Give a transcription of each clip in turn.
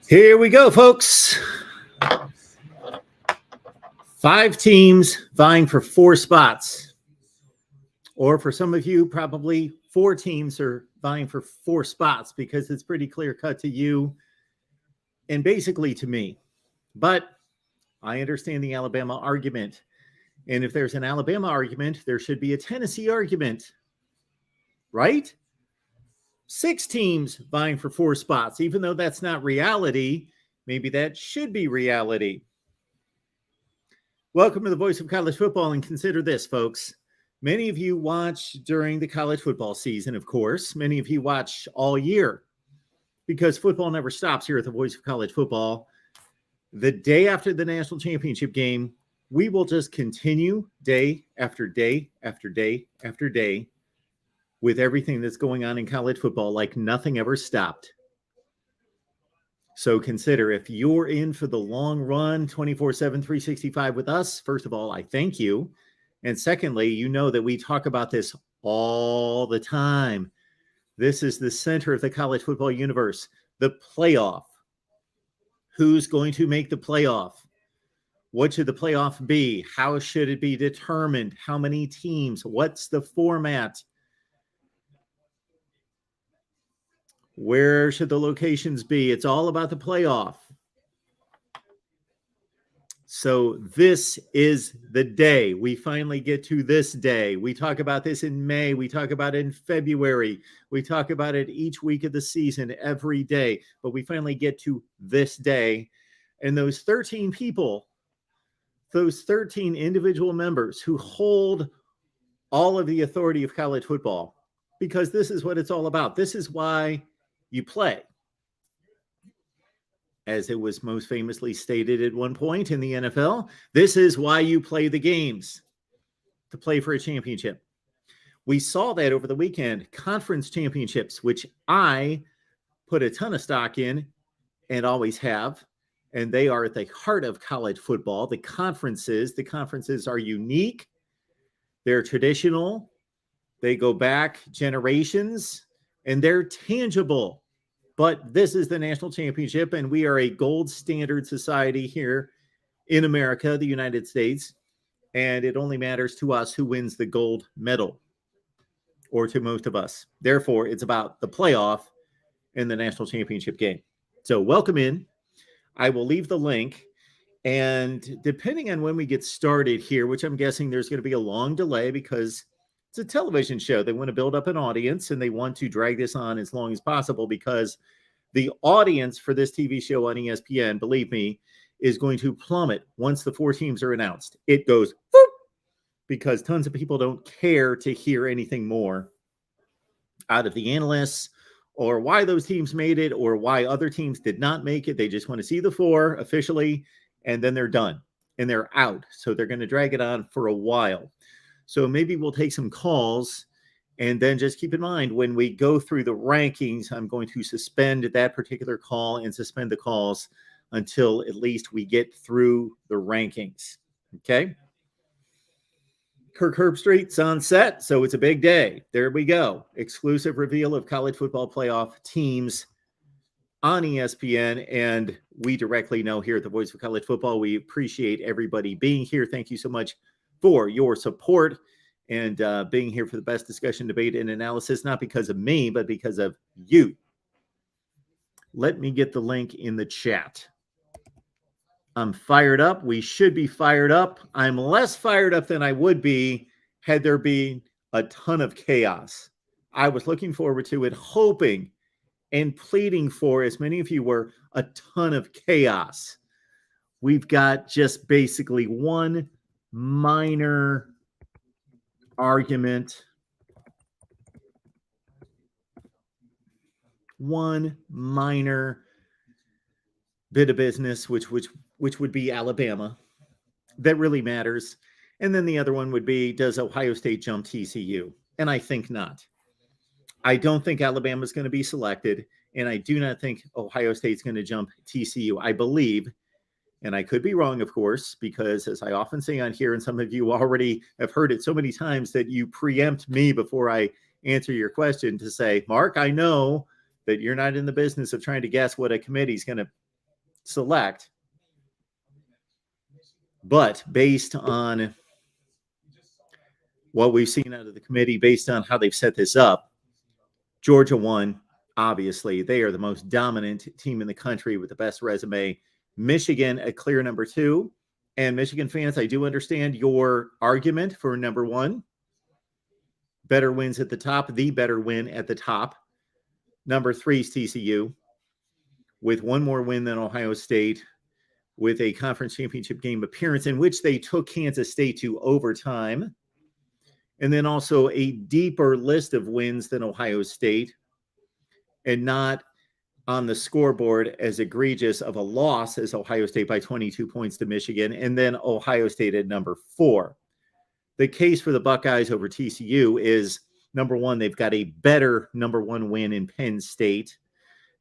Here we go, folks. 5 teams vying for 4 spots. Or for some of you, probably 4 teams are vying for 4 spots because it's pretty clear cut to you and basically to me. But I understand the Alabama argument. And if there's an Alabama argument, there should be a Tennessee argument, right? 6 teams vying for 4 spots, even though that's not reality. Maybe that should be reality. Welcome to the Voice of College Football, and consider this, folks. Many of you watch during the college football season, of course. Many of you watch all year because football never stops here at the Voice of College Football. The day after the national championship game, we will just continue day after day after day after day with everything that's going on in college football like nothing ever stopped. So consider, if you're in for the long run, 24/7, 365 with us, first of all, I thank you. And secondly, you know that we talk about this all the time. This is the center of the college football universe, the playoff. Who's going to make the playoff? What should the playoff be? How should it be determined? How many teams? What's the format? Where should the locations be? It's all about the playoff. So this is the day. We finally get to this day. We talk about this in May. We talk about it in February. We talk about it each week of the season, every day. But we finally get to this day. And those 13 people, those 13 individual members who hold all of the authority of college football, because this is what it's all about. This is why you play. As it was most famously stated at one point in the NFL, this is why you play the games, to play for a championship. We saw that over the weekend, conference championships, which I put a ton of stock in and always have, and they are at the heart of college football. The conferences are unique. They're traditional. They go back generations, and they're tangible. But this is the national championship, and we are a gold standard society here in America, the United States, and it only matters to us who wins the gold medal, or to most of us. Therefore, it's about the playoff and the national championship game. So welcome in. I will leave the link, and depending on when we get started here, which I'm guessing there's going to be a long delay because it's a television show. They want to build up an audience, and they want to drag this on as long as possible because the audience for this TV show on ESPN, believe me, is going to plummet once the 4 teams are announced. It goes whoop, because tons of people don't care to hear anything more out of the analysts or why those teams made it or why other teams did not make it. They just want to see the 4 officially, and then they're done. and they're out. So they're going to drag it on for a while. So maybe we'll take some calls. And then just keep in mind, when we go through the rankings, I'm going to suspend that particular call and suspend the calls until at least we get through the rankings. Okay. Kirk Herbstreit's on set, so it's a big day. There we go. Exclusive reveal of college football playoff teams on ESPN, and we directly know here at the Voice of College Football, we appreciate everybody being here. Thank you so much for your support and being here for the best discussion, debate, and analysis, not because of me, but because of you. Let me get the link in the chat. I'm fired up. We should be fired up. I'm less fired up than I would be had there been a ton of chaos. I was looking forward to it, hoping and pleading for, as many of you were, a ton of chaos. We've got just basically one minor argument, one minor bit of business, which would be Alabama, that really matters. And then the other one would be, does Ohio State jump TCU? And I think not. I don't think Alabama is going to be selected, and I do not think Ohio State's going to jump TCU. I believe, and I could be wrong, of course, because as I often say on here, and some of you already have heard it so many times that you preempt me before I answer your question to say, Mark, I know that you're not in the business of trying to guess what a committee is going to select. But based on what we've seen out of the committee, based on how they've set this up, Georgia won. Obviously, they are the most dominant team in the country with the best resume. Michigan, a clear number 2. And Michigan fans, I do understand your argument for number 1. Better wins at the top, the better win at the top. Number 3 is TCU, with one more win than Ohio State, with a conference championship game appearance in which they took Kansas State to overtime. And then also a deeper list of wins than Ohio State, and not on the scoreboard as egregious of a loss as Ohio State by 22 points to Michigan, and then Ohio State at number 4. The case for the Buckeyes over TCU is, number 1, they've got a better number 1 win in Penn State.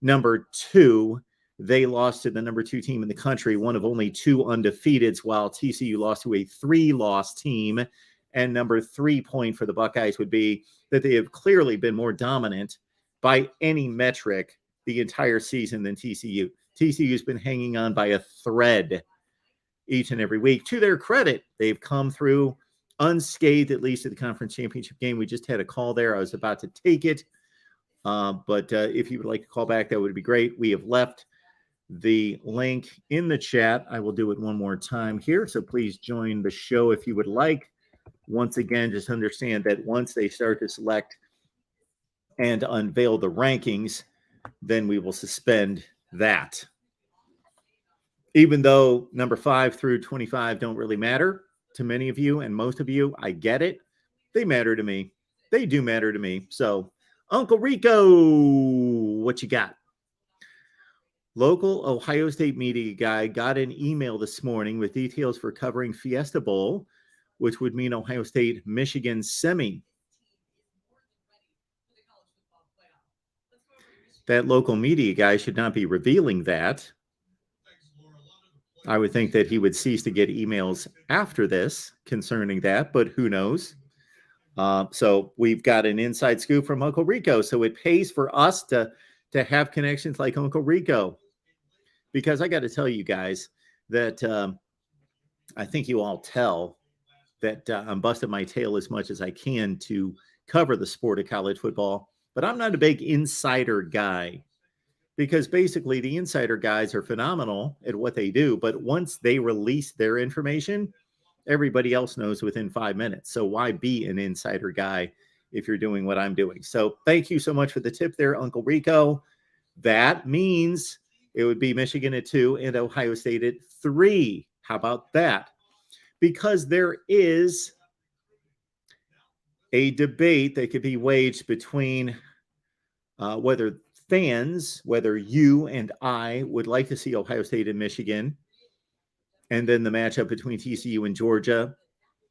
Number 2, they lost to the number 2 team in the country, one of only 2 undefeateds, while TCU lost to a 3-loss team. And number 3 point for the Buckeyes would be that they have clearly been more dominant by any metric the entire season than TCU. TCU's been hanging on by a thread each and every week. To their credit, they've come through unscathed, at least at the conference championship game. We just had a call there. I was about to take it. But if you would like to call back, that would be great. We have left the link in the chat. I will do it one more time here. So please join the show if you would like. Once again, just understand that once they start to select and unveil the rankings, then we will suspend that. Even though number 5 through 25 don't really matter to many of you and most of you, I get it. They matter to me. They do matter to me. So, Uncle Rico, what you got? Local Ohio State media guy got an email this morning with details for covering Fiesta Bowl, which would mean Ohio State, Michigan semi. That local media guy should not be revealing that. I would think that he would cease to get emails after this concerning that, but who knows? So we've got an inside scoop from Uncle Rico. So it pays for us to have connections like Uncle Rico. Because I got to tell you guys that I think you all tell that I'm busting my tail as much as I can to cover the sport of college football. But I'm not a big insider guy, because basically the insider guys are phenomenal at what they do. But once they release their information, everybody else knows within 5 minutes. So why be an insider guy if you're doing what I'm doing? So thank you so much for the tip there, Uncle Rico. That means it would be Michigan at 2 and Ohio State at 3. How about that? Because there is a debate that could be waged between whether fans, whether you and I would like to see Ohio State and Michigan and then the matchup between TCU and Georgia,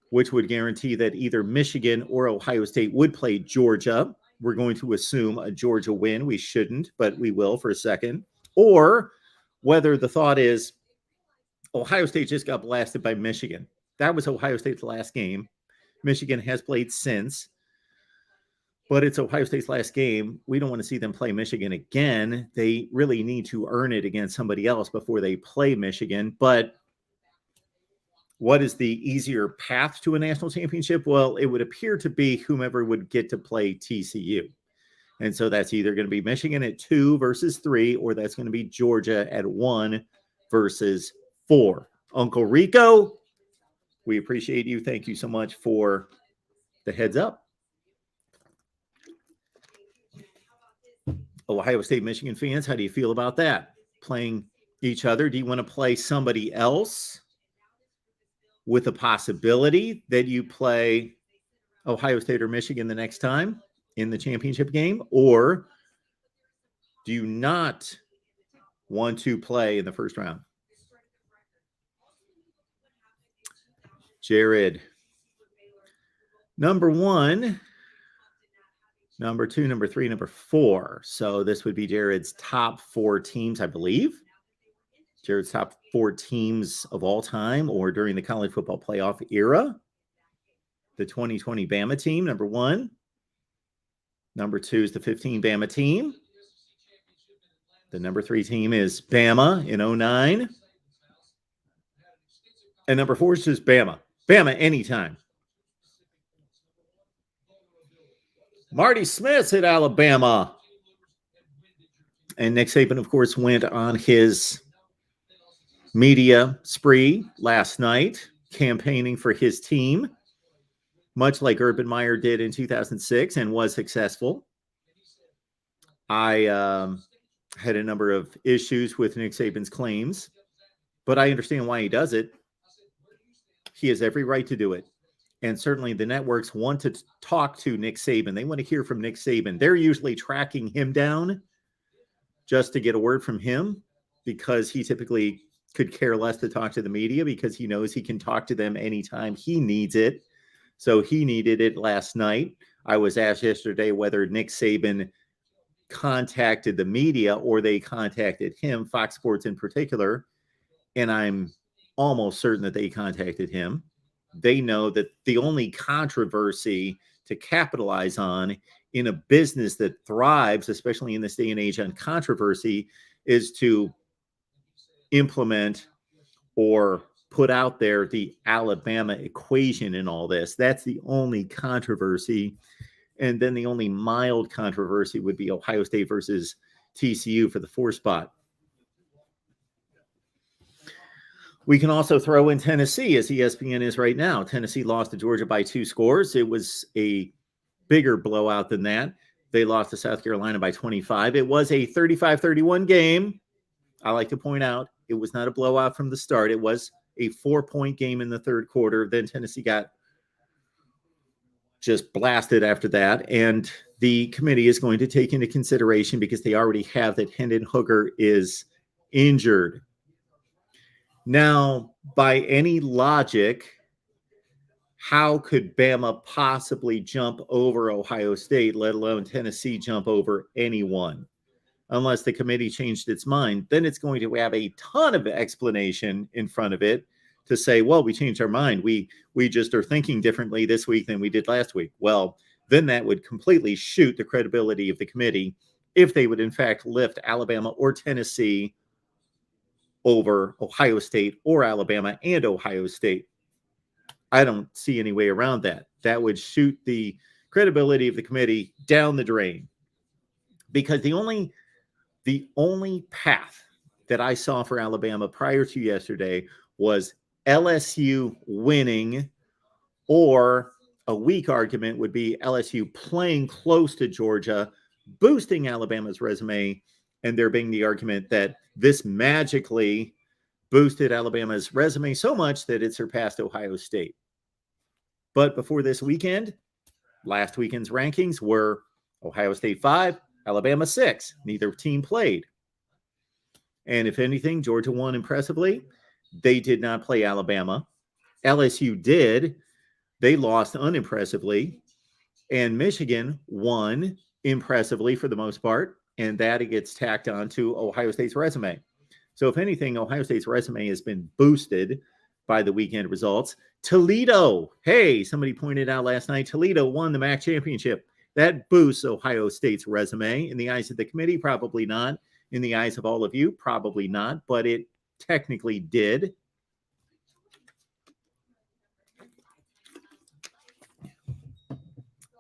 which would guarantee that either Michigan or Ohio State would play Georgia. We're going to assume a Georgia win. We shouldn't, but we will for a second. Or whether the thought is Ohio State just got blasted by Michigan. That was Ohio State's last game. Michigan has played since, but it's Ohio State's last game. We don't want to see them play Michigan again. They really need to earn it against somebody else before they play Michigan. But what is the easier path to a national championship? Well, it would appear to be whomever would get to play TCU. And so that's either going to be Michigan at 2 versus 3, or that's going to be Georgia at 1 versus 4. Uncle Rico, we appreciate you. Thank you so much for the heads up. Ohio State, Michigan fans, how do you feel about that? Playing each other? Do you want to play somebody else with a possibility that you play Ohio State or Michigan the next time in the championship game? Or do you not want to play in the first round? Jared, number 1, number 2, number 3, number 4. So this would be Jared's top 4 teams, I believe. Jared's top 4 teams of all time or during the college football playoff era. The 2020 Bama team, number 1. Number 2 is the 15 Bama team. The number 3 team is Bama in 2009. And number 4 is just Bama. Bama anytime. Marty Smith's at Alabama. And Nick Saban, of course, went on his media spree last night, campaigning for his team, much like Urban Meyer did in 2006 and was successful. I had a number of issues with Nick Saban's claims, but I understand why he does it. He has every right to do it. And certainly the networks want to talk to Nick Saban. They want to hear from Nick Saban. They're usually tracking him down just to get a word from him because he typically could care less to talk to the media because he knows he can talk to them anytime he needs it. So he needed it last night. I was asked yesterday whether Nick Saban contacted the media or they contacted him, Fox Sports in particular. And I'm almost certain that they contacted him. They know that the only controversy to capitalize on in a business that thrives, especially in this day and age on controversy, is to implement or put out there the Alabama equation in all this. That's the only controversy. And then the only mild controversy would be Ohio State versus TCU for the 4 spot. We can also throw in Tennessee, as ESPN is right now. Tennessee lost to Georgia by 2 scores. It was a bigger blowout than that. They lost to South Carolina by 25. It was a 35-31 game. I like to point out it was not a blowout from the start. It was a 4-point game in the third quarter. Then Tennessee got just blasted after that. And the committee is going to take into consideration, because they already have, that Hendon Hooker is injured. Now, by any logic, how could Bama possibly jump over Ohio State, let alone Tennessee jump over anyone? Unless the committee changed its mind, then it's going to have a ton of explanation in front of it to say, well, we changed our mind. We just are thinking differently this week than we did last week. Well, then that would completely shoot the credibility of the committee if they would in fact lift Alabama or Tennessee over Ohio State or Alabama and Ohio State. I don't see any way around that. That would shoot the credibility of the committee down the drain, because the only path that I saw for Alabama prior to yesterday was LSU winning, or a weak argument would be LSU playing close to Georgia, boosting Alabama's resume, and there being the argument that this magically boosted Alabama's resume so much that it surpassed Ohio State. But before this weekend, last weekend's rankings were Ohio State 5, Alabama 6. Neither team played. And if anything, Georgia won impressively. They did not play Alabama. LSU did. They lost unimpressively. And Michigan won impressively for the most part. And that gets tacked on to Ohio State's resume. So if anything, Ohio State's resume has been boosted by the weekend results. Toledo, hey, somebody pointed out last night, Toledo won the MAC championship. That boosts Ohio State's resume. In the eyes of the committee, probably not. In the eyes of all of you, probably not. But it technically did.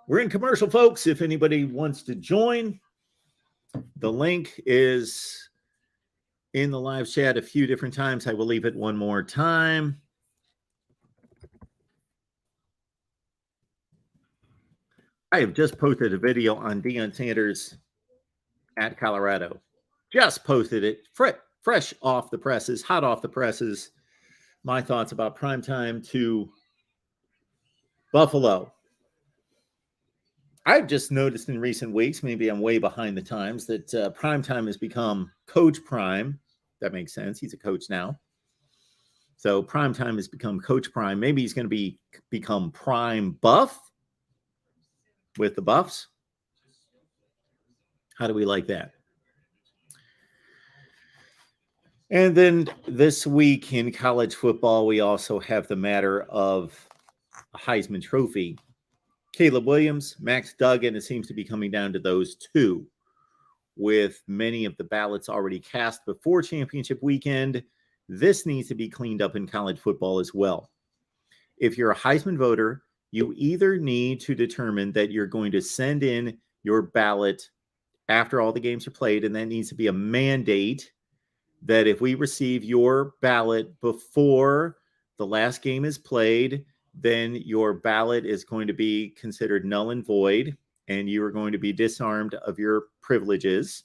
We're in commercial, folks. If anybody wants to join, the link is in the live chat a few different times. I will leave it one more time. I have just posted a video on Deion Sanders at Colorado. Just posted it, fresh off the presses, hot off the presses. My thoughts about primetime to Buffalo. I've just noticed in recent weeks, maybe I'm way behind the times, that primetime has become Coach Prime. That makes sense. He's a coach now. So primetime has become Coach Prime. Maybe he's going to become Prime Buff with the Buffs. How do we like that? And then this week in college football, we also have the matter of a Heisman Trophy. Caleb Williams, Max Duggan, it seems to be coming down to those two, with many of the ballots already cast before championship weekend. This needs to be cleaned up in college football as well. If you're a Heisman voter, you either need to determine that you're going to send in your ballot after all the games are played, and that needs to be a mandate that if we receive your ballot before the last game is played, then your ballot is going to be considered null and void, and you are going to be disarmed of your privileges.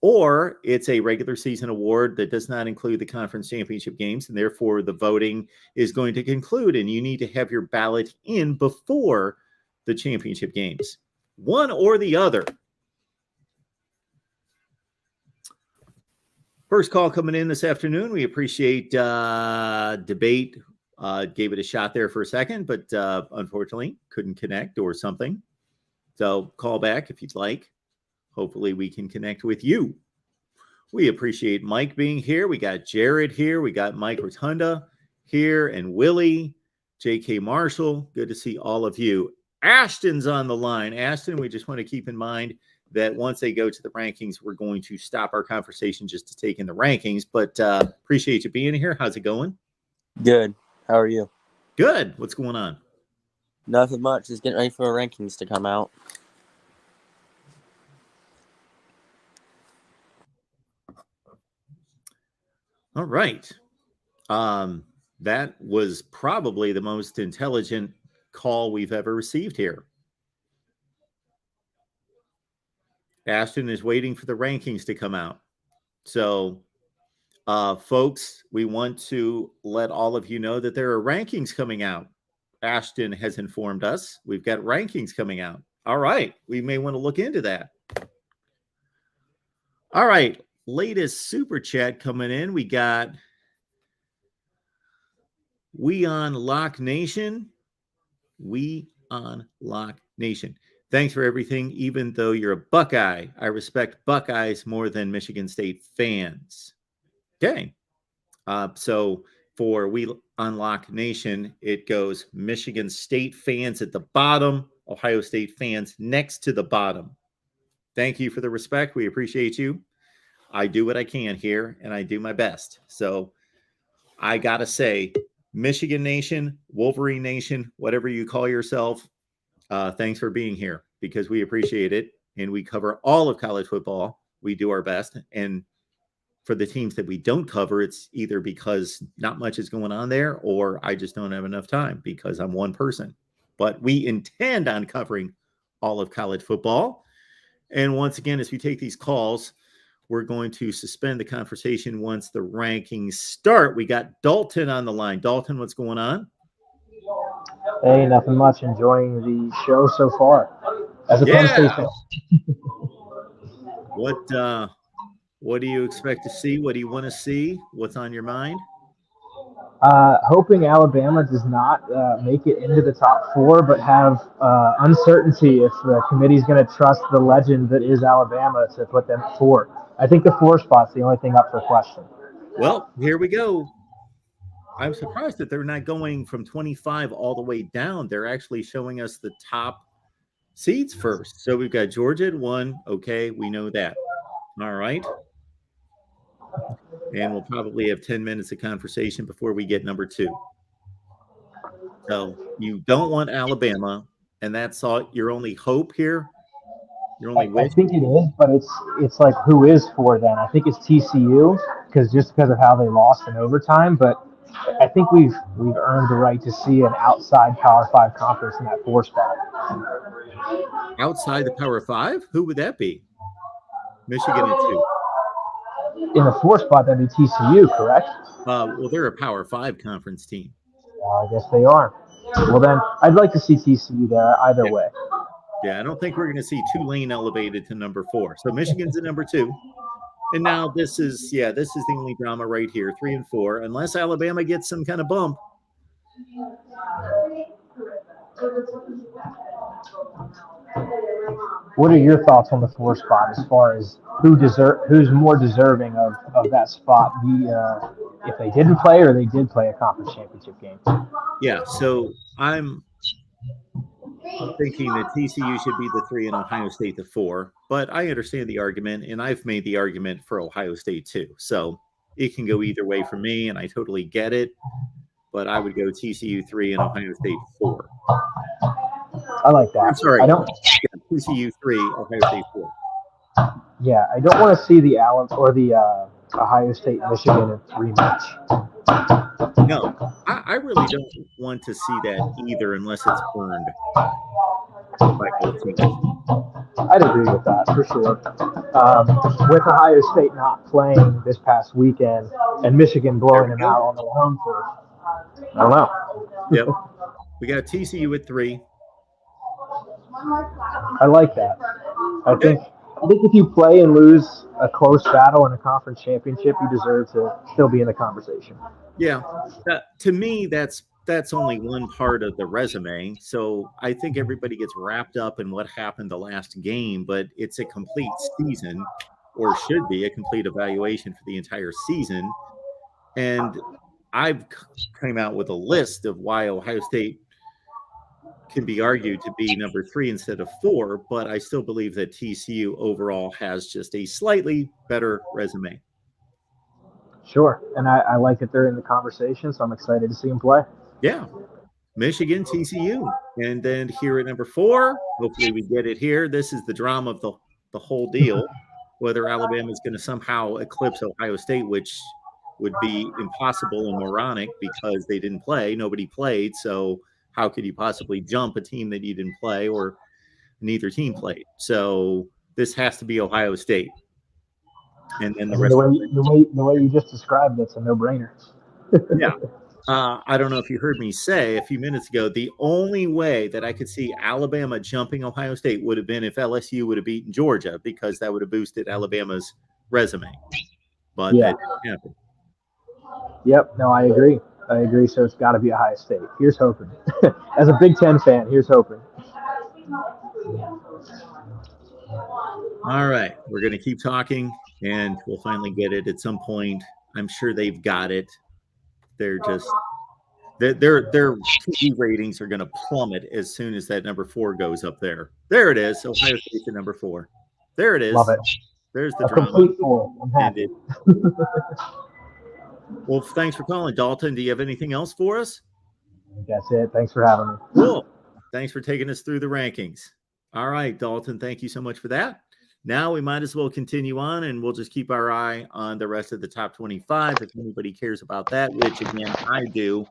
Or it's a regular season award that does not include the conference championship games, and therefore the voting is going to conclude, and you need to have your ballot in before the championship games. One or the other. First call coming in this afternoon. We appreciate debate. Gave it a shot there for a second, but unfortunately couldn't connect or something. So call back if you'd like. Hopefully we can connect with you. We appreciate Mike being here. We got Jared here. We got Mike Rotunda here and Willie, J.K. Marshall. Good to see all of you. Ashton's on the line. Ashton, we just want to keep in mind that once they go to the rankings, we're going to stop our conversation just to take in the rankings. But appreciate you being here. How's it going? Good. How are you? Good. What's going on? Nothing much. Just getting ready for the rankings to come out. All right. That was probably the most intelligent call we've ever received here. Ashton is waiting for the rankings to come out. So, folks, we want to let all of you know that there are rankings coming out. Ashton has informed us. We've got rankings coming out. All right. We may want to look into that. All right. Latest super chat coming in. We got We on Lock Nation. We on Lock Nation. Thanks for everything, even though you're a Buckeye. I respect Buckeyes more than Michigan State fans. Okay. So for We Unlock Nation, it goes Michigan State fans at the bottom, Ohio State fans next to the bottom. Thank you for the respect. We appreciate you. I do what I can here, and I do my best. So I got to say, Michigan Nation, Wolverine Nation, whatever you call yourself, thanks for being here because we appreciate it. And we cover all of college football. We do our best. And for the teams that we don't cover, it's either because not much is going on there or I just don't have enough time because I'm one person. But we intend on covering all of college football. And once again, as we take these calls, we're going to suspend the conversation once the rankings start. We got Dalton on the line. Dalton, what's going on? Hey, nothing much. Enjoying the show so far. As a Penn State fan. What do you expect to see? What do you want to see? What's on your mind? Hoping Alabama does not make it into the top 4, but have uncertainty if the committee's going to trust the legend that is Alabama to put them at 4. I think the 4 spot's the only thing up for question. Well, here we go. I'm surprised that they're not going from 25 all the way down. They're actually showing us the top seeds first. So we've got Georgia at 1. Okay, we know that. All right. And we'll probably have 10 minutes of conversation before we get number 2. So you don't want Alabama, and that's all your only hope here? Your only wish? I think it is, but it's like who is 4 then? I think it's TCU because of how they lost in overtime, but I think we've earned the right to see an outside Power 5 conference in that 4 spot. Outside the Power 5? Who would that be? Michigan at 2. In the 4 spot, that'd be TCU, correct? Well, they're a Power 5 conference team. I guess they are. Well, then I'd like to see TCU there either way. Yeah, I don't think we're going to see Tulane elevated to number 4. So Michigan's at number 2. And now this is the only drama right here, 3 and 4, unless Alabama gets some kind of bump. What are your thoughts on the 4 spot as far as who's more deserving of that spot? If they didn't play or they did play a conference championship game? Yeah, so I'm thinking that TCU should be the 3 and Ohio State the 4, but I understand the argument, and I've made the argument for Ohio State too. So it can go either way for me, and I totally get it, but I would go TCU 3 and Ohio State 4. I like that. I'm sorry. I don't. TCU 3, Ohio State 4. Yeah, I don't want to see the Allen or the Ohio State Michigan rematch. No, I really don't want to see that either unless it's earned by both teams. I'd agree with that for sure. With Ohio State not playing this past weekend and Michigan blowing them out on their home turf, I don't know. Yep. We got TCU at 3. I like that. I think if you play and lose a close battle in a conference championship, you deserve to still be in the conversation. Yeah. To me, that's only one part of the resume. So I think everybody gets wrapped up in what happened the last game, but it's a complete season, or should be a complete evaluation for the entire season. And I've come out with a list of why Ohio State can be argued to be number 3 instead of 4, but I still believe that TCU overall has just a slightly better resume. Sure, and I like that they're in the conversation, so I'm excited to see them play. Yeah, Michigan, TCU, and then here at number 4, hopefully we get it here. This is the drama of the whole deal, whether Alabama is going to somehow eclipse Ohio State, which would be impossible and moronic because they didn't play. Nobody played, so how could you possibly jump a team that you didn't play or neither team played? So this has to be Ohio State. And then the rest the way you just described it's a no-brainer. Yeah. I don't know if you heard me say a few minutes ago, the only way that I could see Alabama jumping Ohio State would have been if LSU would have beaten Georgia, because that would have boosted Alabama's resume. But that didn't happen. Yep. No, I agree. So it's got to be Ohio State. Here's hoping. As a Big Ten fan, here's hoping. All right. We're going to keep talking, and we'll finally get it at some point. I'm sure they've got it. They're just their TV ratings are going to plummet as soon as that number 4 goes up there. There it is. Ohio State's at number 4. There it is. Love it. There's the drama. Complete 4. I'm happy. Well, thanks for calling, Dalton. Do you have anything else for us? That's it. Thanks for having me. Cool. Thanks for taking us through the rankings. All right, Dalton, thank you so much for that. Now we might as well continue on, and we'll just keep our eye on the rest of the top 25 if anybody cares about that, which, again, I do,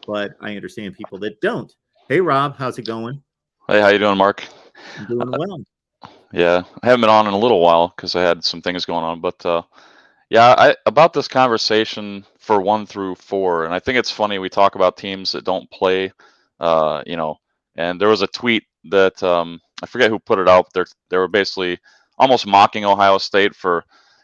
but I understand people that don't. Hey, Rob, how's it going? Hey, how you doing, Mark? I'm doing well. Yeah, I haven't been on in a little while because I had some things going on, but about this conversation for 1 through 4, and I think it's funny we talk about teams that don't play, and there was a tweet that I forget who put it out. They were basically almost mocking Ohio State for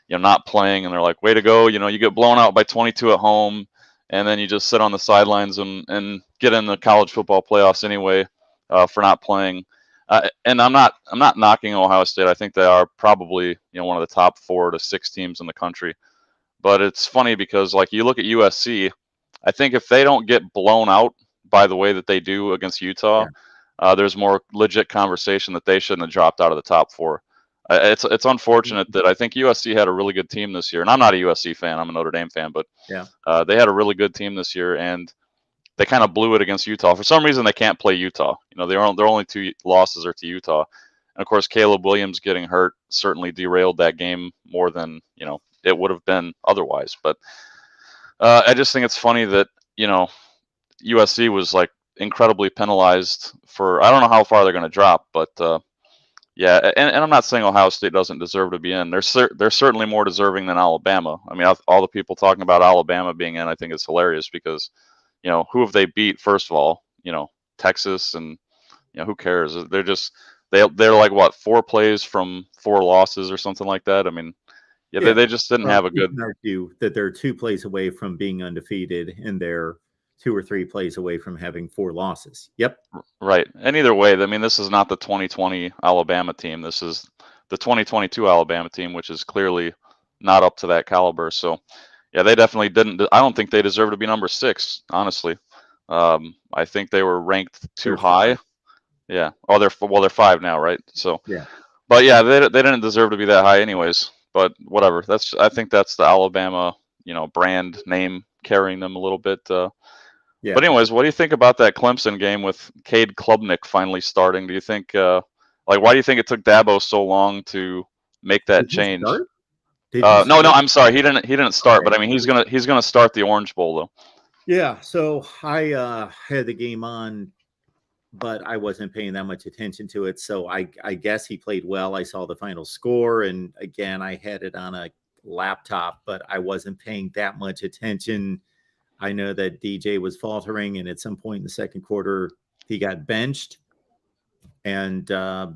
not playing, and they're like, way to go, you get blown out by 22 at home, and then you just sit on the sidelines and get in the college football playoffs anyway for not playing. And I'm not knocking Ohio State. I think they are probably one of the top 4 to 6 teams in the country. But it's funny because like you look at USC, I think if they don't get blown out by the way that they do against Utah, there's more legit conversation that they shouldn't have dropped out of the top 4. It's unfortunate that I think USC had a really good team this year, and I'm not a USC fan. I'm a Notre Dame fan, but they had a really good team this year, and they kind of blew it against Utah. For some reason, they can't play Utah. Their only 2 losses are to Utah, and of course, Caleb Williams getting hurt certainly derailed that game more than it would have been otherwise. But I just think it's funny that USC was like incredibly penalized for, I don't know how far they're going to drop, but yeah, and I'm not saying Ohio State doesn't deserve to be in. They're certainly more deserving than Alabama. I mean, all the people talking about Alabama being in, I think it's hilarious because, who have they beat? First of all, Texas, and who cares? They're like what, 4 plays from 4 losses or something like that. I mean, they just didn't have a good. You can argue that they're 2 plays away from being undefeated, and they're 2 or 3 plays away from having 4 losses. Yep. Right. And either way, I mean, this is not the 2020 Alabama team. This is the 2022 Alabama team, which is clearly not up to that caliber. So, yeah, they definitely didn't. I don't think they deserve to be number 6, honestly. I think they were ranked too high. Yeah. Oh, they're 5 now, right? So, yeah. But yeah, they didn't deserve to be that high, anyways. But whatever. I think that's the Alabama, brand name carrying them a little bit. Yeah. But anyways, what do you think about that Clemson game with Cade Klubnik finally starting? Do you think, why do you think it took Dabo so long to make that change? No, I'm sorry, he didn't start, but I mean he's gonna start the Orange Bowl though. Yeah, so I had the game on, but I wasn't paying that much attention to it. So I guess he played well. I saw the final score, and again, I had it on a laptop, but I wasn't paying that much attention. I know that DJ was faltering, and at some point in the second quarter, he got benched. And I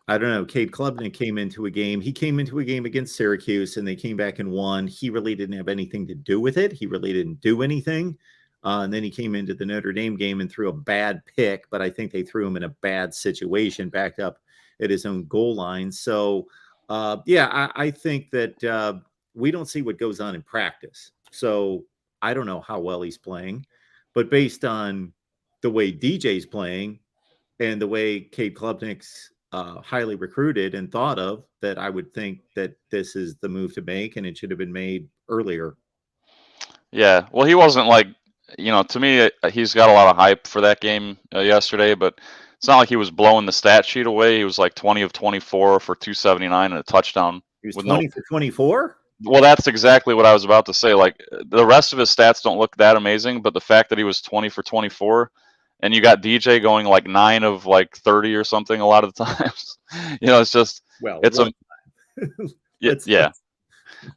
don't know, Cade Klubnik came into a game. He came into a game against Syracuse, and they came back and won. He really didn't have anything to do with it. He really didn't do anything. And then he came into the Notre Dame game and threw a bad pick, but I think they threw him in a bad situation, backed up at his own goal line. So, I think that we don't see what goes on in practice. So I don't know how well he's playing, but based on the way DJ's playing and the way Cade Klubnik's highly recruited and thought of, that I would think that this is the move to make, and it should have been made earlier. Yeah, well, he wasn't to me, he's got a lot of hype for that game yesterday, but it's not like he was blowing the stat sheet away. He was like 20 of 24 for 279 and a touchdown. He was 20 for 24? Well, that's exactly what I was about to say. Like, the rest of his stats don't look that amazing, but the fact that he was 20 for 24, and you got DJ going like 9 of 30 or something a lot of the times, it's just, yeah.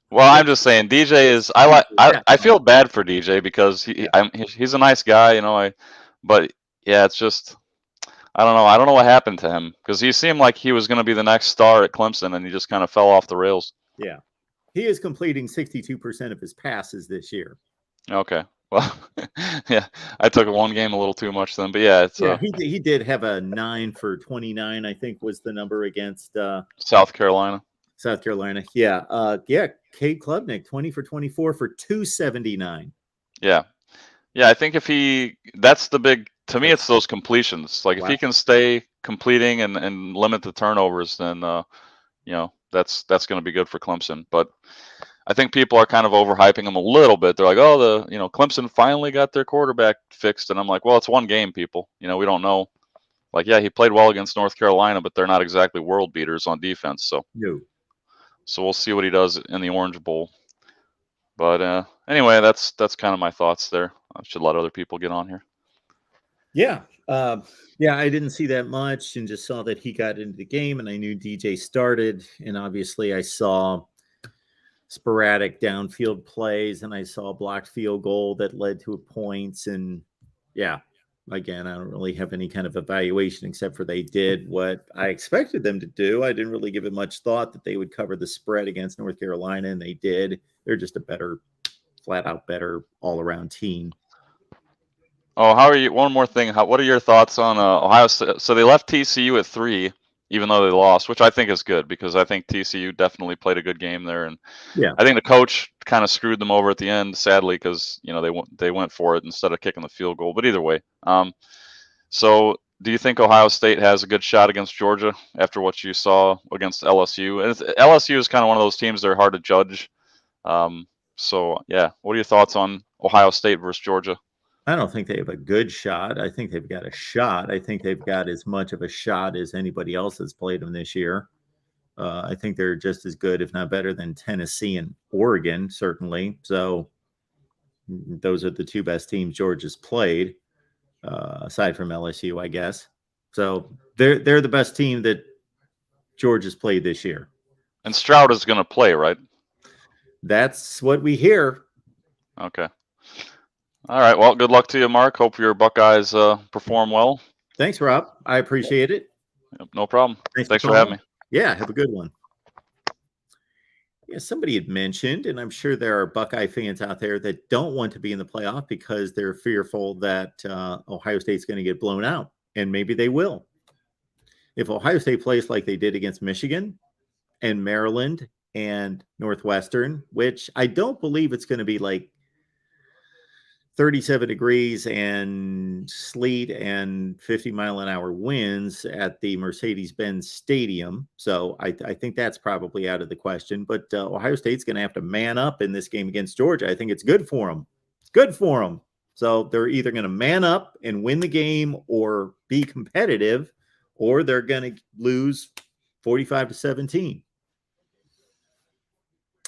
Well, I'm just saying DJ is, I feel bad for DJ because he's a nice guy, but yeah, it's just, I don't know what happened to him, because he seemed like he was going to be the next star at Clemson, and he just kind of fell off the rails. Yeah. He is completing 62% of his passes this year. Okay. Well, yeah, I took one game a little too much then, but yeah, it's he did have a 9 for 29, I think was the number against South Carolina. Yeah. Cade Klubnik, 20 for 24 for 279. Yeah. I think that's the big, to me, it's those completions. Like, if he can stay completing and limit the turnovers, then that's going to be good for Clemson. But I think people are kind of overhyping him a little bit. They're like, oh, Clemson finally got their quarterback fixed, and I'm like, well, it's one game, people. We don't know. Like, yeah, he played well against North Carolina, but they're not exactly world beaters on defense. So no. So we'll see what he does in the Orange Bowl. But anyway, that's kind of my thoughts there. I should let other people get on here. Yeah. I didn't see that much, and just saw that he got into the game, and I knew DJ started, and obviously I saw sporadic downfield plays, and I saw a blocked field goal that led to points. And again, I don't really have any kind of evaluation except for they did what I expected them to do. I didn't really give it much thought that they would cover the spread against North Carolina, and they did. They're just a better flat out better all around team. Oh, how are you? One more thing. What are your thoughts on Ohio State? So they left TCU at 3, even though they lost, which I think is good because I think TCU definitely played a good game there, and Yeah. I think the coach kind of screwed them over at the end, sadly, because they went for it instead of kicking the field goal. But either way, so do you think Ohio State has a good shot against Georgia after what you saw against LSU? And LSU is kind of one of those teams that are hard to judge. So yeah, what are your thoughts on Ohio State versus Georgia? I don't think they have a good shot. I think they've got a shot. I think they've got as much of a shot as anybody else that's played them this year. I think they're just as good, if not better, than Tennessee and Oregon, certainly. So those are the two best teams Georgia's played, aside from LSU, I guess. So they're the best team that Georgia's played this year. And Stroud is going to play, right? That's what we hear. Okay. All right. Well, good luck to you, Mark. Hope your Buckeyes perform well. Thanks, Rob. I appreciate it. Yep, no problem. Thanks for having me. Yeah, have a good one. Yeah, somebody had mentioned, and I'm sure there are Buckeye fans out there that don't want to be in the playoff because they're fearful that Ohio State's going to get blown out, and maybe they will. If Ohio State plays like they did against Michigan and Maryland and Northwestern, which I don't believe it's going to be like 37 degrees and sleet and 50-mile-an-hour winds at the Mercedes-Benz Stadium. So I think that's probably out of the question. But Ohio State's going to have to man up in this game against Georgia. I think it's good for them. It's good for them. So they're either going to man up and win the game or be competitive, or they're going to lose 45-17.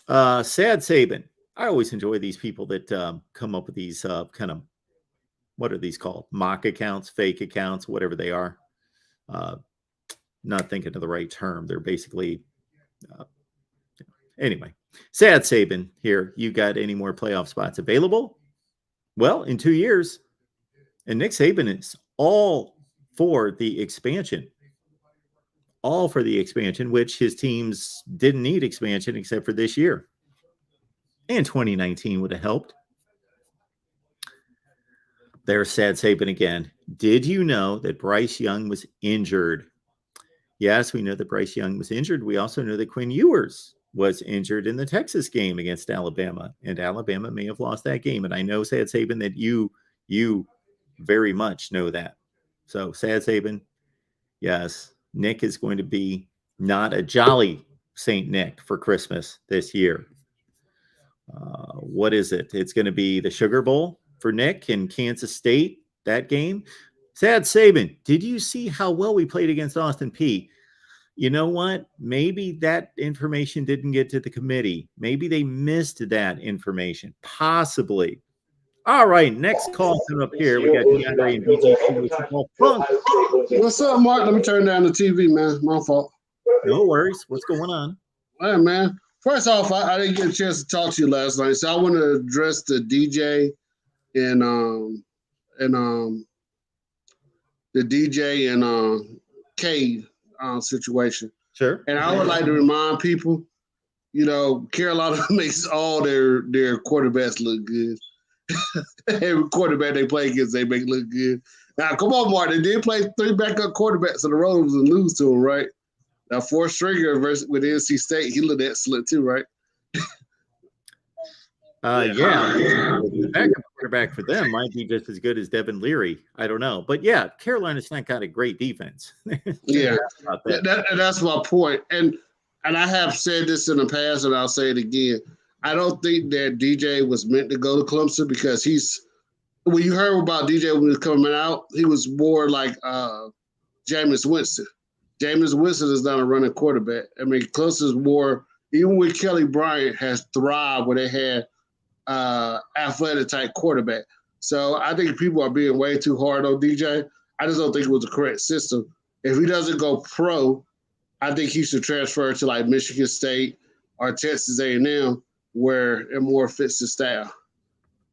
Sad Saban. I always enjoy these people that come up with these kind of, what are these called? Mock accounts, fake accounts, whatever they are. Not thinking of the right term. They're basically, anyway. Sad Saban here. You got any more playoff spots available? Well, in 2 years. And Nick Saban is all for the expansion. All for the expansion, which his teams didn't need expansion except for this year. And 2019 would have helped. There's Sad Saban again. Did you know that Bryce Young was injured? Yes, we know that Bryce Young was injured. We also know that Quinn Ewers was injured in the Texas game against Alabama. And Alabama may have lost that game. And I know, Sad Saban, that you very much know that. So, Sad Saban, yes, Nick is going to be not a jolly St. Nick for Christmas this year. What is it? It's going to be the Sugar Bowl for Nick in Kansas State, that game. Sad Saban, did you see how well we played against Austin Peay? You know what? Maybe that information didn't get to the committee. Maybe they missed that information. Possibly. All right, next call coming up here. We got DeAndre and BG. What's up, Mark? Let me turn down the TV, man. My fault. No worries. What's going on? Hey, man. First off, I didn't get a chance to talk to you last night, so I want to address the DJ and Cade situation. Sure. And I would like to remind people, Carolina makes all their quarterbacks look good. Every quarterback they play against, they make look good. Now, come on, Mark. They did play 3 backup quarterbacks on the road and lose to them, right? Now, 4th stringer with NC State, he looked excellent too, right? Yeah. The backup quarterback for them might be just as good as Devin Leary. I don't know. But yeah, Carolina's not got a great defense. Yeah. That's my point. And I have said this in the past, and I'll say it again. I don't think that DJ was meant to go to Clemson because when you heard about DJ when he was coming out, he was more like Jameis Winston. Jameis Winston is not a running quarterback. I mean, Clemson's more, even with Kelly Bryant, has thrived where they had athletic type quarterback. So I think people are being way too hard on DJ. I just don't think it was the correct system. If he doesn't go pro, I think he should transfer to like Michigan State or Texas A&M where it more fits the style.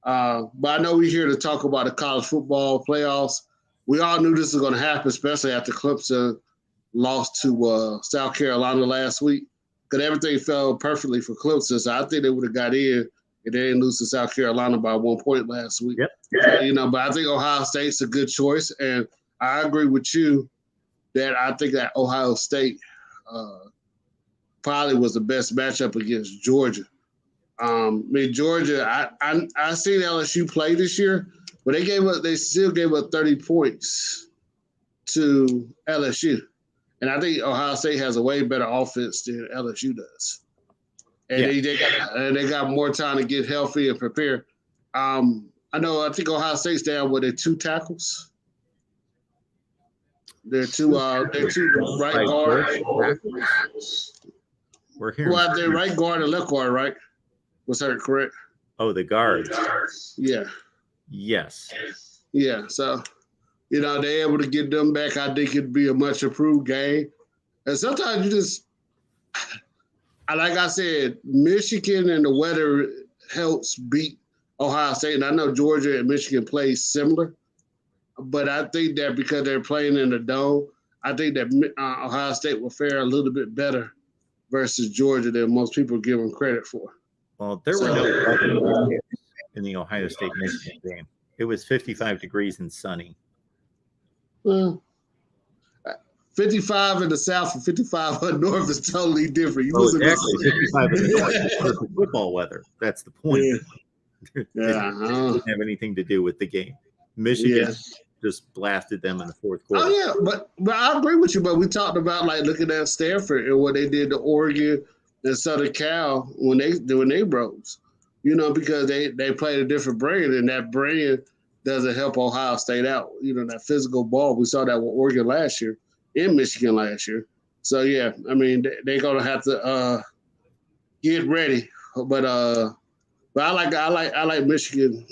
But I know we're here to talk about the college football playoffs. We all knew this was going to happen, especially after Clemson lost to South Carolina last week, because everything fell perfectly for Clemson. So I think they would have got in They didn't lose to South Carolina by 1 point last week. Yep. But I think Ohio State's a good choice, and I agree with you that I think that Ohio State probably was the best matchup against Georgia. Georgia, I seen LSU play this year, but they still gave up 30 points to LSU. And I think Ohio State has a way better offense than LSU does. And they got more time to get healthy and prepare. I think Ohio State's down with their 2 tackles. They're two right guards. We're here. Well, they're right guard and left guard, right? Was that correct? Oh, the guards. Yeah. Yes. Yeah. So, they're able to get them back. I think it'd be a much improved game. And sometimes you just, like I said, Michigan and the weather helps beat Ohio State. And I know Georgia and Michigan play similar, but I think that because they're playing in the dome, I think that Ohio State will fare a little bit better versus Georgia than most people give them credit for. Well, there were no weather in the Ohio State-Michigan game. It was 55 degrees and sunny. Well, 55 in the South and 55 up north is totally different. Exactly. 55 in the north is perfect football weather. That's the point. Yeah. It didn't have anything to do with the game. Michigan just blasted them in the fourth quarter. Oh, yeah, but I agree with you. But we talked about, looking at Stanford and what they did to Oregon and Southern Cal when they rose, because they played a different brand, and that brand doesn't help Ohio State out. That physical ball. We saw that with Oregon last year, in Michigan last year. So, yeah, they're going to have to get ready. But I like Michigan.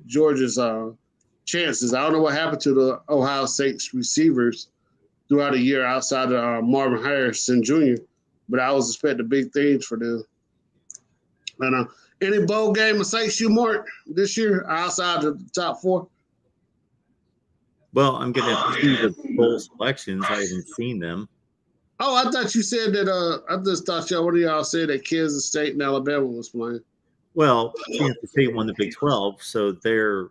Georgia's chances. I don't know what happened to the Ohio State's receivers throughout the year outside of Marvin Harrison Jr., but I was expecting big things for them. And any bowl game excites you, Mark, this year outside of the top 4? Well, I'm going to see the bowl selections. I haven't seen them. Oh, I thought you said that. I just thought one of y'all said that Kansas State and Alabama was playing. Well, Kansas State won the Big 12, so they're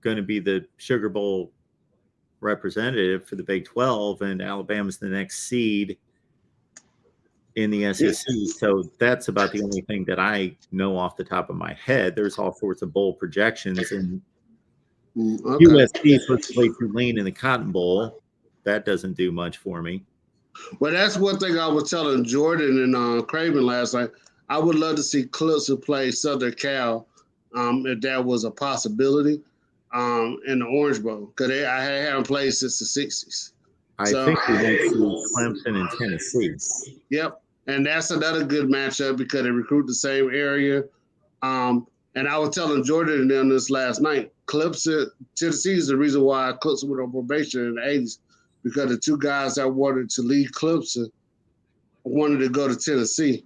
going to be the Sugar Bowl representative for the Big 12, and Alabama's the next seed in the SEC. So that's about the only thing that I know off the top of my head. There's all sorts of bowl projections, and USC is supposed to play Tulane in the Cotton Bowl. That doesn't do much for me. Well, that's one thing I was telling Jordan and Craven last night. I would love to see Clemson play Southern Cal if that was a possibility in the Orange Bowl, because I haven't played since the 60s. I think we went to Clemson and Tennessee. Yep, and that's another good matchup because they recruit the same area. And I was telling Jordan and them this last night, Tennessee is the reason why Clemson went on probation in the 80s, because the 2 guys that wanted to leave Clemson wanted to go to Tennessee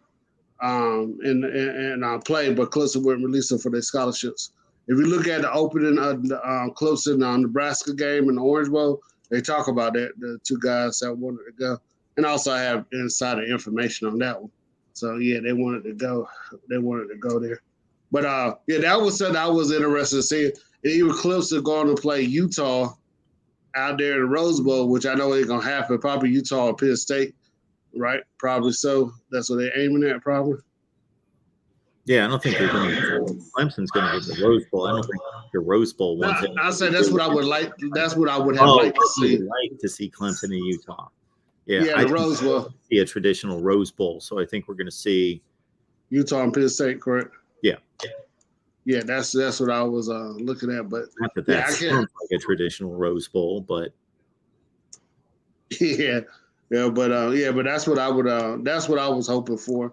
and play, but Clemson wouldn't release them for their scholarships. If you look at the opening of the Clemson Nebraska game in the Orange Bowl, they talk about that, the 2 guys that wanted to go. And also I have insider information on that one. So, yeah, they wanted to go. They wanted to go there. But, that was something I was interested in seeing. And even Clemson going to play Utah out there in the Rose Bowl, which I know ain't going to happen. Probably Utah or Penn State, right? Probably so. That's what they're aiming at, probably. Yeah, I don't think they're going to. Clemson's going to get the Rose Bowl. I don't think the Rose Bowl wants it. I say that's what I would like. That's what I would have liked to see. Like to see Clemson and Utah. Yeah, the Rose Bowl. See a traditional Rose Bowl, so I think we're going to see Utah and Penn State, correct? Yeah. Yeah, that's what I was looking at, but not that sounds like a traditional Rose Bowl, but but that's what I would. That's what I was hoping for.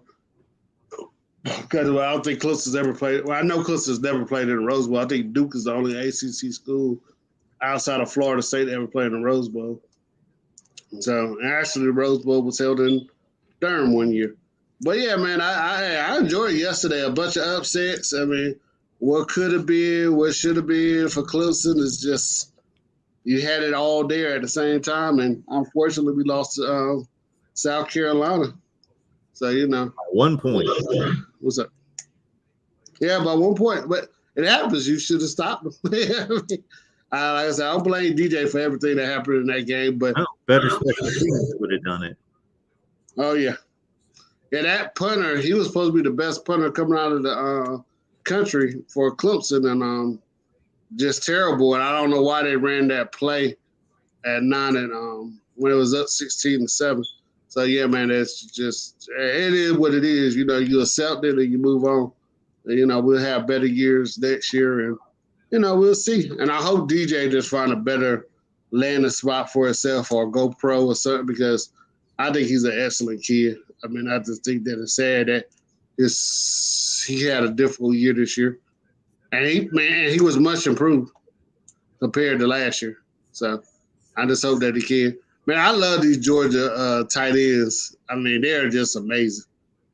Because I don't think Clemson's ever played. Well, I know Clemson's never played in the Rose Bowl. I think Duke is the only ACC school outside of Florida State that ever played in the Rose Bowl. So actually, the Rose Bowl was held in Durham one year. But yeah, man, I enjoyed yesterday. A bunch of upsets. I mean, what could have been, what should have been for Clemson is just you had it all there at the same time, and unfortunately, we lost to South Carolina. So 1 point. What's up? Yeah, but at one point, but it happens. You should have stopped him. Like I said, I don't blame DJ for everything that happened in that game, but Better special teams would have done it. oh yeah, that punter, he was supposed to be the best punter coming out of the country for Clemson, and just terrible. And I don't know why they ran that play at 9 and when it was up 16-7. So yeah, man, it's just it is what it is. You accept it and you move on. We'll have better years next year, and we'll see. And I hope DJ just find a better landing spot for himself or go pro or something, because I think he's an excellent kid. I mean, I just think that it's sad that he had a difficult year this year, and he was much improved compared to last year. So I just hope that he can. Man, I love these Georgia tight ends. I mean, they're just amazing.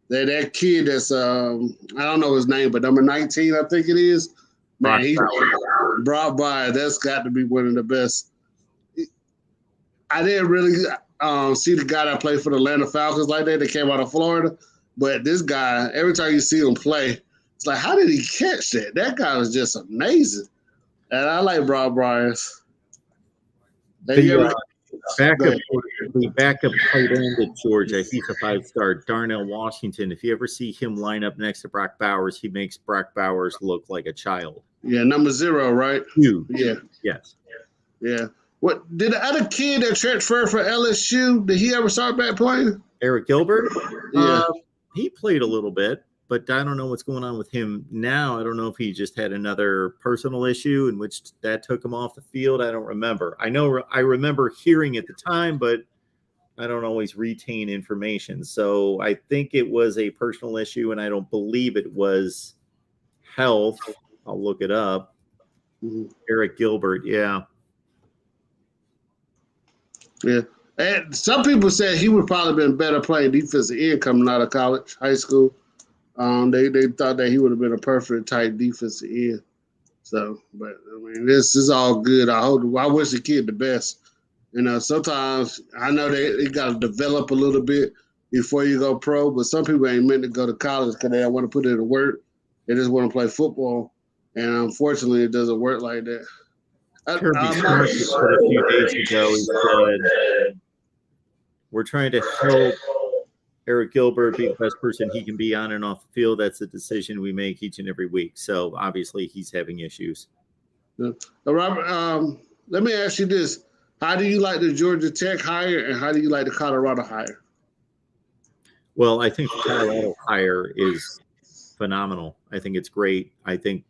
That kid that's I don't know his name, but number 19, I think it is. Man, he's Brock Bowers. That's got to be one of the best. I didn't really see the guy that played for the Atlanta Falcons like that. They came out of Florida, but this guy, every time you see him play, it's like, how did he catch that? That guy was just amazing. And I like Brock Bowers. The backup tight end at Georgia, he's a 5-star. Darnell Washington. If you ever see him line up next to Brock Bowers, he makes Brock Bowers look like a child. Yeah, number 0, right? Huge. Yeah. Yes. Yeah. What did the other kid that transferred for LSU? Did he ever start back playing? Eric Gilbert. Yeah. He played a little bit, but I don't know what's going on with him now. I don't know if he just had another personal issue in which that took him off the field. I don't remember. I remember hearing at the time, but I don't always retain information. So I think it was a personal issue, and I don't believe it was health. I'll look it up. Eric Gilbert, yeah. Yeah. And some people said he would probably been better playing defensive end coming out of college, high school. They thought that he would have been a perfect type defensive end. So, but I mean, this is all good. I wish the kid the best. Sometimes I know they got to develop a little bit before you go pro, but some people ain't meant to go to college because they don't want to put in the work. They just want to play football, and unfortunately, it doesn't work like that. Kirby Smart said a few days ago, he said, we're trying to help Eric Gilbert be the best person he can be on and off the field. That's a decision we make each and every week. So obviously he's having issues. Robert, let me ask you this. How do you like the Georgia Tech hire, and how do you like the Colorado hire? Well, I think the Colorado hire is phenomenal. I think it's great. I think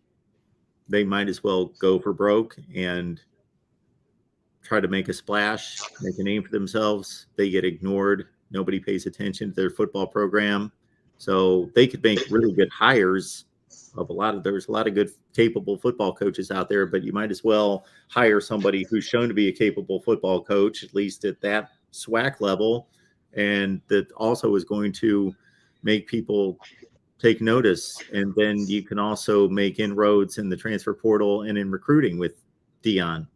they might as well go for broke and try to make a splash, make a name for themselves. They get ignored. Nobody pays attention to their football program. So they could make really good hires there's a lot of good, capable football coaches out there, but you might as well hire somebody who's shown to be a capable football coach, at least at that SWAC level. And that also is going to make people take notice. And then you can also make inroads in the transfer portal and in recruiting with Dion.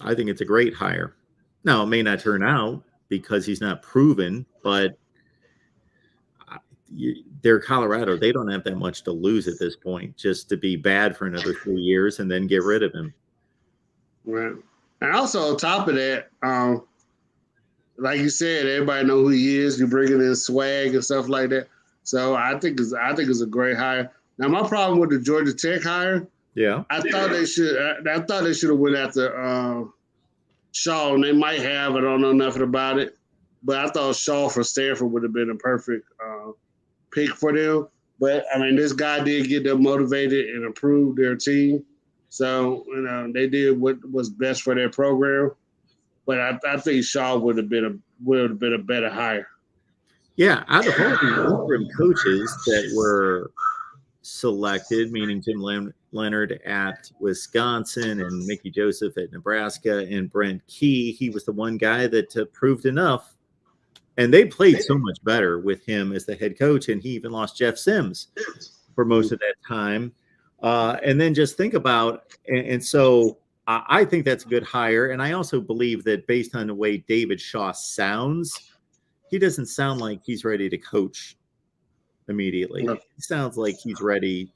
I think it's a great hire. Now, it may not turn out because he's not proven, but they're Colorado. They don't have that much to lose at this point, just to be bad for another 3 years and then get rid of him. Right. And also on top of that, like you said, everybody know who he is. You're bringing in swag and stuff like that. So I think it's a great hire. Now my problem with the Georgia Tech hire, I thought they should have went after Shaw, and they might have. I don't know nothing about it, but I thought Shaw for Stanford would have been a perfect pick for them. But I mean, this guy did get them motivated and improve their team. So they did what was best for their program. But I think Shaw would have been a better hire. Yeah, out of all the interim coaches that were selected, meaning Jim Leonard at Wisconsin and Mickey Joseph at Nebraska and Brent Key, he was the one guy that proved enough. And they played so much better with him as the head coach, and he even lost Jeff Sims for most of that time. And then just think about, and so I think that's a good hire. And I also believe that based on the way David Shaw sounds, he doesn't sound like he's ready to coach immediately. No. It sounds like he's ready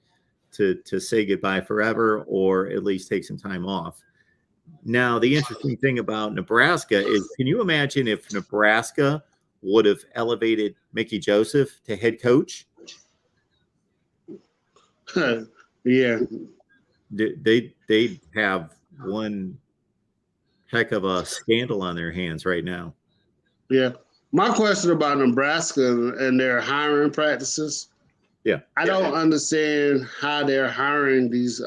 to say goodbye forever, or at least take some time off. Now, the interesting thing about Nebraska is, can you imagine if Nebraska would have elevated Mickey Joseph to head coach? Yeah. They'd have one heck of a scandal on their hands right now. Yeah. My question about Nebraska and their hiring practices. Yeah. I don't understand how they're hiring these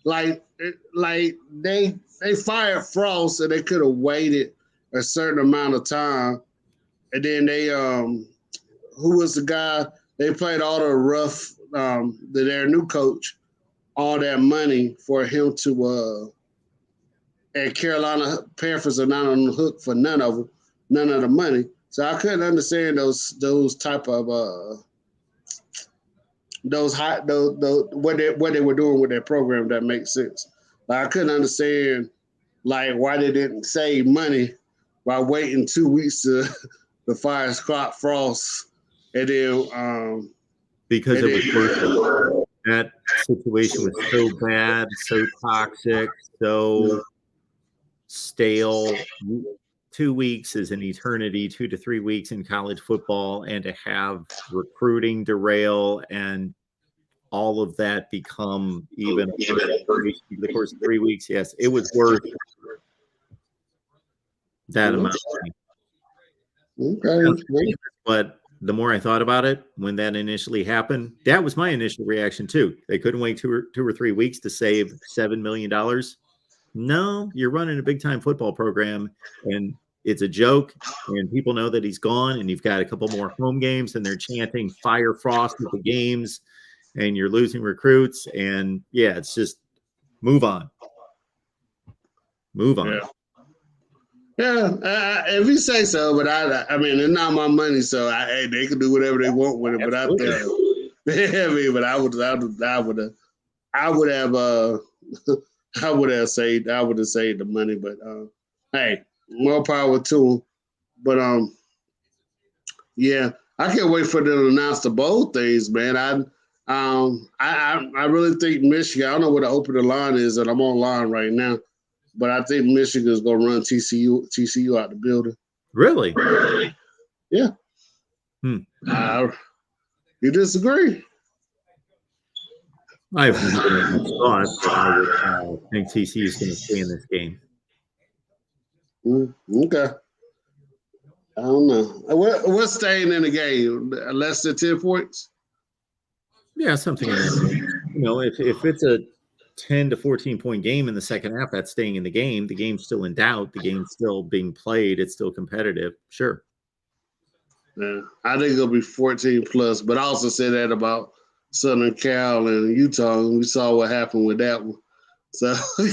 like they fired Frost and they could have waited a certain amount of time. And then they who was the guy they paid all the rough their new coach all that money for him to and Carolina Panthers are not on the hook for none of the money. So I couldn't understand those type of what they were doing with their program. That makes sense. Like, I couldn't understand like why they didn't save money by waiting 2 weeks to fire Scott Frost, and then because it was worth it. That situation was so bad, so toxic, so stale. 2 weeks is an eternity, 2 to 3 weeks in college football, and to have recruiting derail and all of that become even the course of 3 weeks. Yes, it was worth that amount of money. okay. But the more I thought about it, when that initially happened, that was my initial reaction too. They couldn't wait two or 3 weeks to save $7 million. No, you're running a big time football program and it's a joke, and people know that he's gone, and you've got a couple more home games and they're chanting fire Frost at the games, and you're losing recruits. And yeah, it's just move on. Yeah, if you say so, but I mean, it's not my money, so they can do whatever they want with it. But I would have saved the money. But hey, more power to them. But yeah, I can't wait for them to announce the bowl things, man. I really think Michigan. I don't know what the opening line is, and I'm online right now. But I think Michigan's gonna run TCU out the building. Really? Yeah. You disagree? I have no thought that I would think TCU is going to stay in this game. Okay. I don't know. What's staying in the game? Less than 10 points? Yeah, something in that. You know, if it's a 10 to 14 point game in the second half, that's staying in the game. The game's still in doubt. The game's still being played. It's still competitive. Sure. Yeah, I think it'll be 14 plus, but I also said that about Southern Cal and Utah, and we saw what happened with that one. So, well,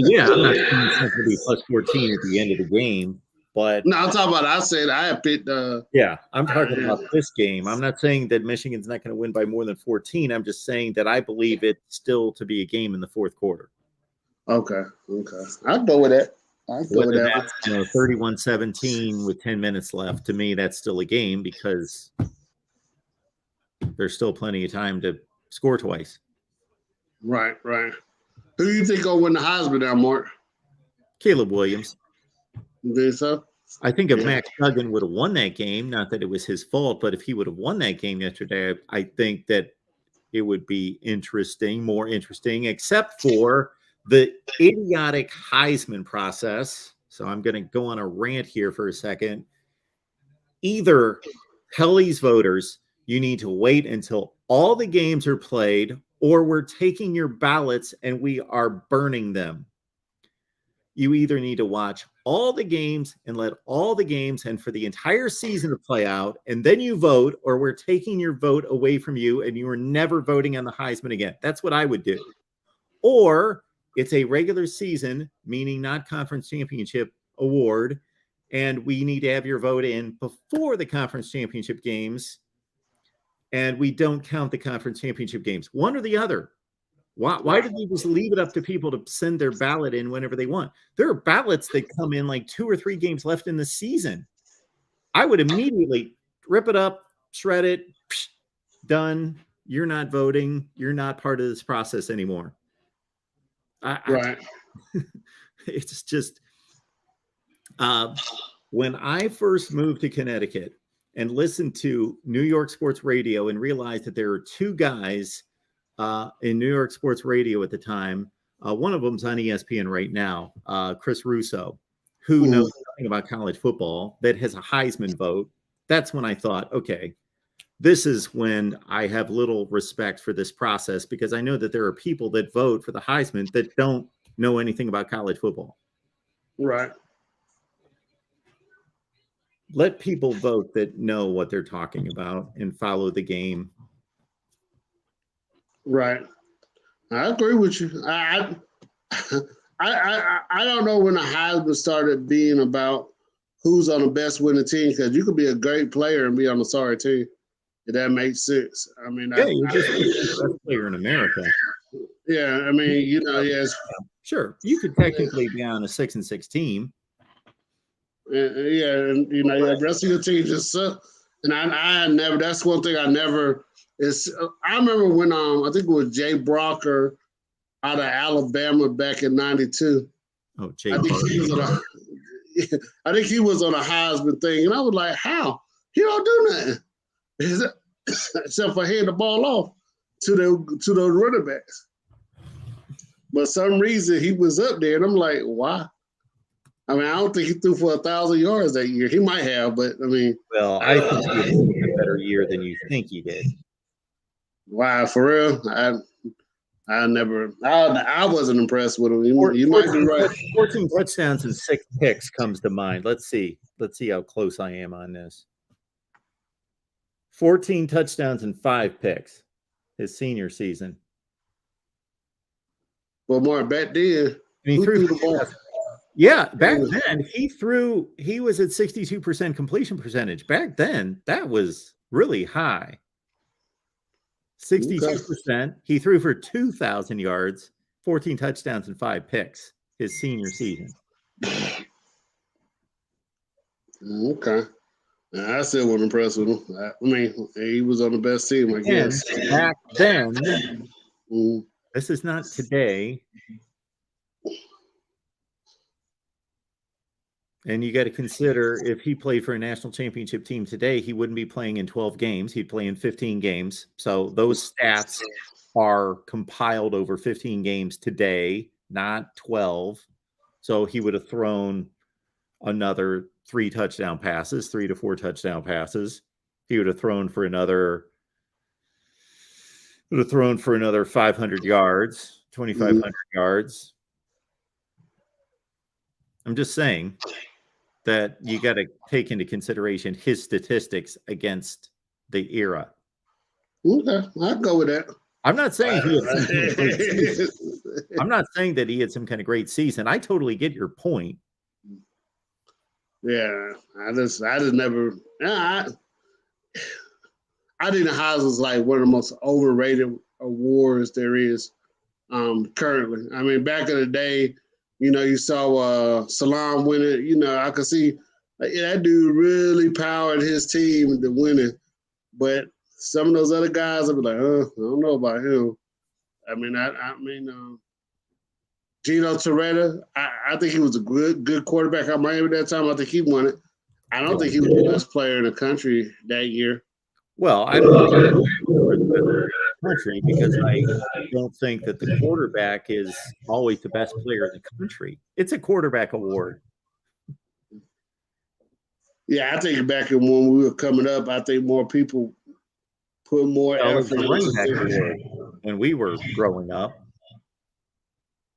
yeah, I'm not saying it's not going to be plus 14 at the end of the game, but no, I'm talking about. I said I had picked. Yeah, I'm talking about this game. I'm not saying that Michigan's not going to win by more than 14. I'm just saying that I believe it's still to be a game in the fourth quarter. Okay, I'll go with that. Whether that's 31-17 with 10 minutes left, to me, that's still a game because there's still plenty of time to score twice. Right. Who do you think will win the Heisman now, Mark? Caleb Williams. You think so? I think if Max Duggan would have won that game, not that it was his fault, but if he would have won that game yesterday, I think that it would be more interesting, except for the idiotic Heisman process. So I'm going to go on a rant here for a second. Either tell these voters you need to wait until all the games are played, or we're taking your ballots and we are burning them. You either need to watch all the games and let all the games and for the entire season to play out, and then you vote, or we're taking your vote away from you and you are never voting on the Heisman again. That's what I would do. Or it's a regular season, meaning not conference championship award, and we need to have your vote in before the conference championship games, and we don't count the conference championship games. One or the other. Why did we just leave it up to people to send their ballot in whenever they want? There are ballots that come in like 2 or 3 games left in the season. I would immediately rip it up, shred it, done. You're not voting. You're not part of this process anymore. Right. It's just when I first moved to Connecticut and listened to New York sports radio and realized that there were two guys in New York sports radio at the time. One of them's on ESPN right now, Chris Russo, who knows nothing about college football, that has a Heisman vote. That's when I thought, okay, this is when I have little respect for this process, because I know that there are people that vote for the Heisman that don't know anything about college football. Right. Let people vote that know what they're talking about and follow the game. Right. I agree with you. I don't know when the Heisman started being about who's on the best winning team, because you could be a great player and be on a sorry team. If that makes sense. I mean, yeah, you're just the best player in America. Yeah, I mean, yes. Sure, you could technically be on a 6-6 team. Yeah, and the rest of your team just suck. And I never. That's one thing I never. I remember when I think it was Jay Brocker out of Alabama back in '92. Oh, Jay. I think he was on a Heisman thing, and I was like, "How? He don't do nothing except for hand the ball off to those running backs." But some reason he was up there, and I'm like, "Why?" I mean, I don't think he threw for 1,000 yards that year. He might have, but I mean, well, I think he had a better year than you think he did. Wow, for real, I wasn't impressed with him. You might be right. 14 touchdowns and 6 picks comes to mind. Let's see how close I am on this. 14 touchdowns and 5 picks his senior season. Well, Mark, back then, he threw the ball. Yeah, back then he was at 62% completion percentage. Back then, that was really high. 62%. He threw for 2,000 yards, 14 touchdowns, and 5 picks his senior season. Okay. I still wasn't impressed with him. I mean, he was on the best team, I guess. Back then, this is not today. And you got to consider, if he played for a national championship team today, he wouldn't be playing in 12 games. He'd play in 15 games. So those stats are compiled over 15 games today, not 12. So he would have thrown another 3 touchdown passes, 3 to 4 touchdown passes. He would have thrown for another 500 yards, 2,500 yards. I'm just saying that you got to take into consideration his statistics against the era. Okay, I'll go with that. I'm not saying he had some kind of great season. I'm not saying that he had some kind of great season. I totally get your point. Yeah, I just never. I think the Heisman was like one of the most overrated awards there is currently. I mean, back in the day, you saw Salam win it. I could see that dude really powered his team into winning. But some of those other guys, I'd be like, I don't know about him. I mean, Gino Torretta, I think he was a good quarterback at Miami at that time. I think he won it. I don't think he was the best player in the country that year. Well, I don't think he was the best player in the country, because I don't think that the quarterback is always the best player in the country. It's a quarterback award. Yeah, I think back when we were coming up, I think more people put more effort into running back award when we were growing up.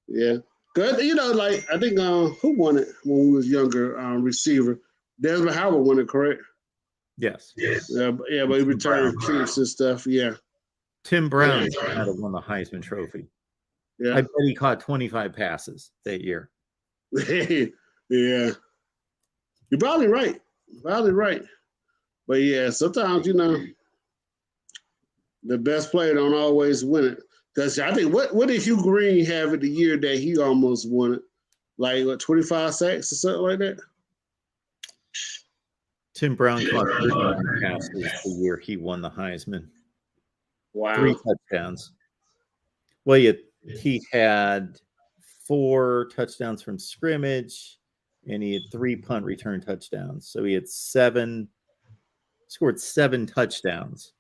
Yeah, good. I think who won it when we was younger? Receiver Desmond Howard won it, correct? Yes. Yeah, but he returned kicks and stuff. Yeah. Tim Brown might have won the Heisman Trophy. Yeah. I bet he caught 25 passes that year. Yeah. You're probably right. But yeah, sometimes the best player don't always win it. Because I think what did Hugh Green have in the year that he almost won it? Like 25 sacks or something like that? Tim Brown caught 39 passes the year he won the Heisman. Wow. 3 touchdowns. Well, he had 4 touchdowns from scrimmage, and he had 3 punt return touchdowns. So he had scored 7 touchdowns.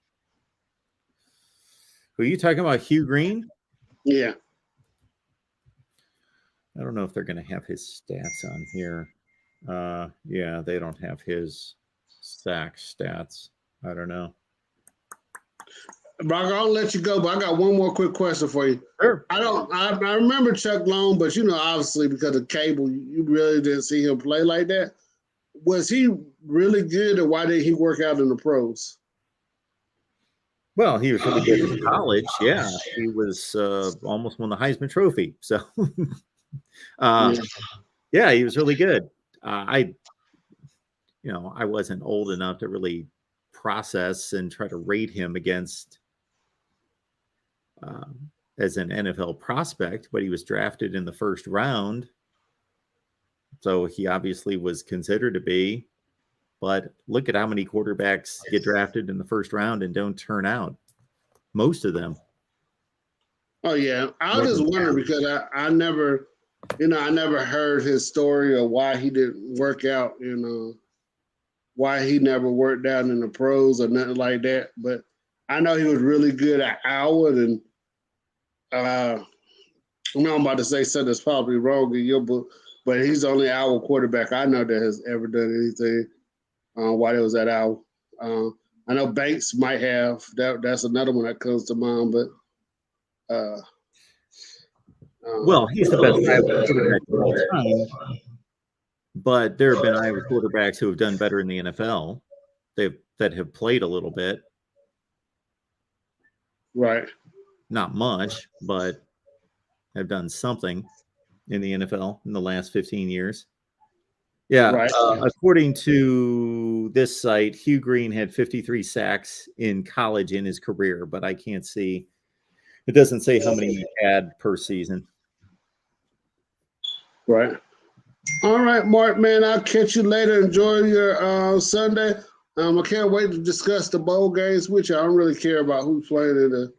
Who are you talking about, Hugh Green? Yeah. I don't know if they're going to have his stats on here. Yeah, they don't have his sack stats. I don't know. Brock, I'll let you go, but I got one more quick question for you. Sure. I remember Chuck Long, but obviously because of cable, you really didn't see him play like that. Was he really good, or why didn't he work out in the pros? Well, he was really good in college. Yeah, he was almost won the Heisman Trophy. So, yeah, he was really good. I wasn't old enough to really process and try to rate him against as an NFL prospect, but he was drafted in the first round. So he obviously was considered to be. But look at how many quarterbacks get drafted in the first round and don't turn out. Most of them. Oh, yeah. I was just wondering because I never heard his story of why he didn't work out, why he never worked out in the pros or nothing like that. But I know he was really good at Howard, and I know I'm about to say something that's probably wrong in your book, but he's the only Howard quarterback I know that has ever done anything while he was at Howard. I know Banks might have. That's another one that comes to mind, but well, he's the best Iowa quarterback of all time. But there have been Iowa quarterbacks who have done better in the NFL. That have played a little bit. Right. Not much, but have done something in the NFL in the last 15 years. Yeah. Right. According to this site, Hugh Green had 53 sacks in college in his career, but I can't see. It doesn't say how many he had per season. Right. All right, Mark, man, I'll catch you later. Enjoy your Sunday. I can't wait to discuss the bowl games with you. I don't really care about who's playing in the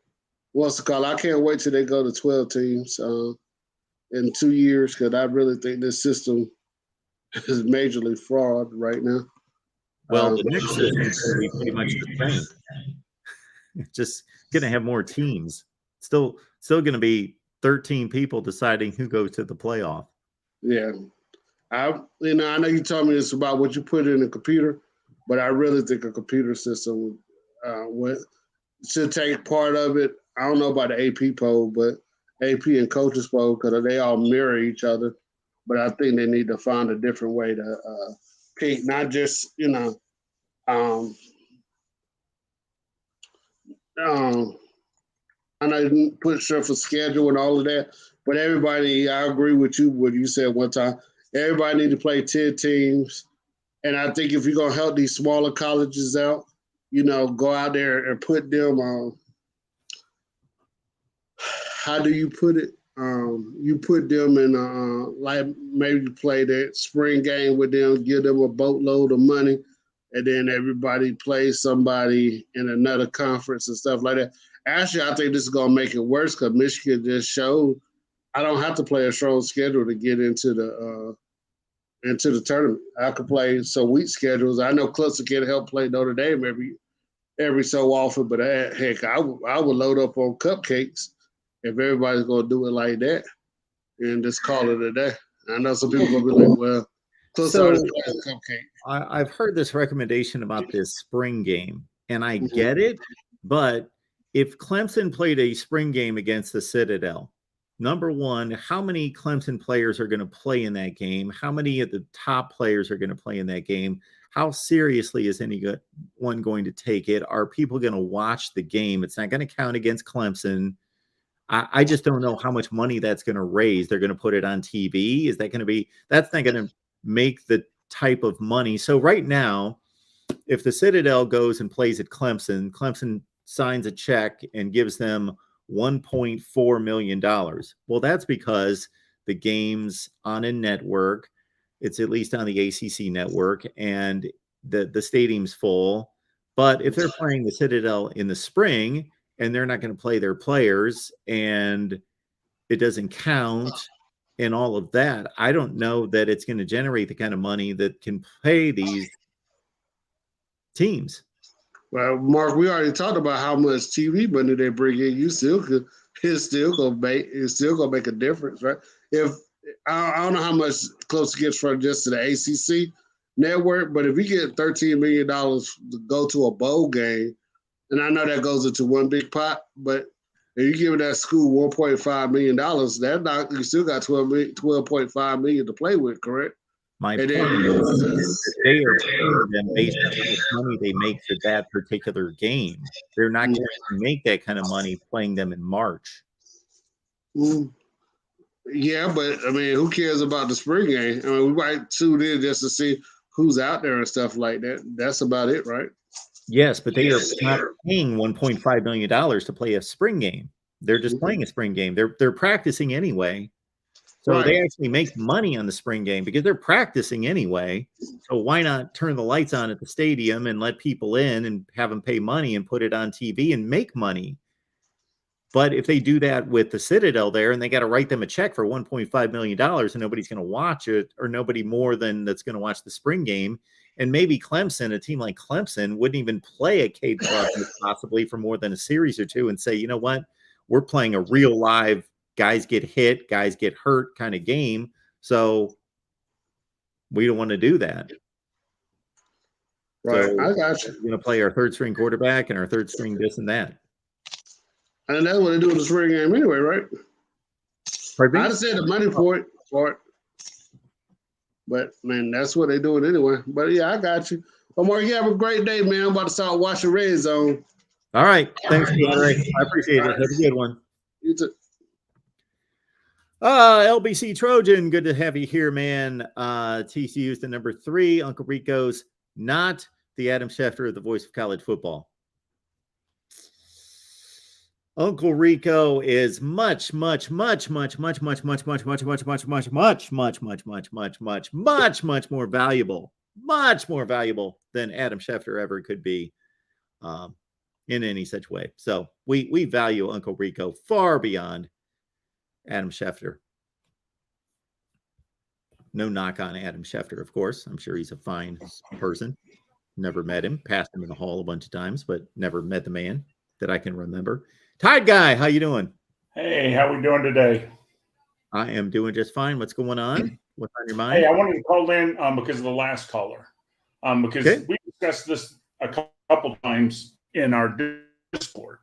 what's it called. I can't wait till they go to 12 teams in 2 years because I really think this system is majorly fraud right now. Well, the next system is going to be pretty much the same. Just going to have more teams. Still going to be 13 people deciding who goes to the playoff. Yeah. I know you told me this about what you put in the computer, but I really think a computer system should take part of it. I don't know about the AP poll, but AP and coaches poll, because they all mirror each other. But I think they need to find a different way to pick, not just, I know you put stuff for schedule and all of that, but everybody, I agree with you, what you said one time. Everybody need to play 10 teams. And I think if you're going to help these smaller colleges out, go out there and put them on. How do you put it? You put them in, like maybe you play that spring game with them, give them a boatload of money, and then everybody plays somebody in another conference and stuff like that. Actually, I think this is going to make it worse because Michigan just showed I don't have to play a strong schedule to get into the tournament. I could play some weak schedules. I know Clemson can help play Notre Dame every so often, but heck, I would load up on cupcakes if everybody's going to do it like that and just call it a day. I know some people are going to be like, well, Clemson already plays cupcake. I've heard this recommendation about this spring game, and I get it, but if Clemson played a spring game against the Citadel, number one, how many Clemson players are going to play in that game? How many of the top players are going to play in that game? How seriously is anyone going to take it? Are people going to watch the game? It's not going to count against Clemson. I just don't know how much money that's going to raise. They're going to put it on TV. Is that going to be, that's not going to make the type of money. So right now, if the Citadel goes and plays at Clemson, Clemson signs a check and gives them $1.4 million. Well, that's because the game's on a network. It's at least on the ACC network, and the stadium's full. But if they're playing the Citadel in the spring and they're not going to play their players, and it doesn't count and all of that, I don't know that it's going to generate the kind of money that can pay these teams. Well, Mark, we already talked about how much TV money they bring in. It's still gonna make a difference, right? If I don't know how much close it gets from just to the ACC network, but if you get $13 million to go to a bowl game, and I know that goes into one big pot, but if you give that school $1.5 million, you still got $12.5 million to play with, correct? My point is that they are paying them based on how much money they make for that particular game. They're not going to make that kind of money playing them in March. Yeah, but I mean, who cares about the spring game? I mean, we might tune in just to see who's out there and stuff like that. That's about it, right? Yes, but they are not paying $1.5 million to play a spring game. They're just playing a spring game. They're practicing anyway. So they actually make money on the spring game because they're practicing anyway. So why not turn the lights on at the stadium and let people in and have them pay money and put it on TV and make money? But if they do that with the Citadel there and they got to write them a check for $1.5 million and nobody's going to watch it, or nobody more than that's going to watch the spring game, and maybe Clemson, a team like Clemson, wouldn't even play a Cade Club possibly for more than a series or two and say, you know what, we're playing a real live guys get hit, guys get hurt kind of game. So we don't want to do that. Right. So I got you. We're going to play our third string quarterback and our third string this and that. And that's what they do in the spring game anyway, right? Pardon me? I just said the money for it. But, man, that's what they're doing anyway. But, yeah, I got you. Well, Mark, you have a great day, man. I'm about to start watching Red Zone. All right. Thanks, Andre. I appreciate it. Have a good one. You too. LBC Trojan, good to have you here, man. TCU's the number 3. Uncle Rico's not the Adam Schefter of the voice of college football. Uncle Rico is much more valuable than Adam Schefter ever could be in any such way. So we value Uncle Rico far beyond Adam Schefter. No knock on Adam Schefter, of course. I'm sure he's a fine person. Never met him. Passed him in the hall a bunch of times, but never met the man that I can remember. Tide Guy, how you doing? Hey, how we doing today? I am doing just fine. What's going on? What's on your mind? Hey, I wanted to call in because of the last caller. Because we discussed this a couple times in our Discord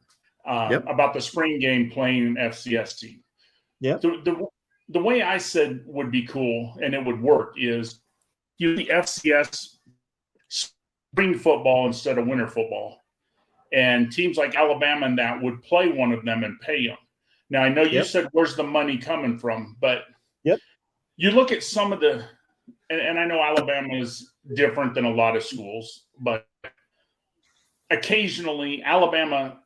about the spring game playing an FCS team. Yeah. The way I said would be cool and it would work is use the FCS spring football instead of winter football. And teams like Alabama and that would play one of them and pay them. Now, I know you said, where's the money coming from? But you look at some of the – and I know Alabama is different than a lot of schools, but occasionally Alabama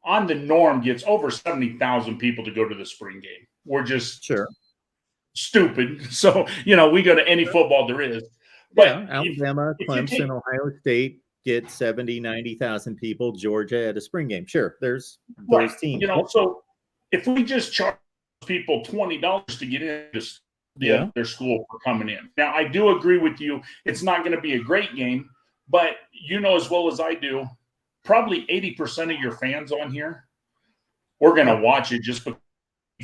on the norm gets over 70,000 people to go to the spring game. We're just stupid. So, we go to any football there is. But Alabama, Clemson, Ohio State get 70, 90,000 people, Georgia at a spring game. Sure, there's those teams. So if we just charge people $20 to get into their school for coming in. Now, I do agree with you. It's not going to be a great game, but as well as I do, probably 80% of your fans on here, we're going to watch it just because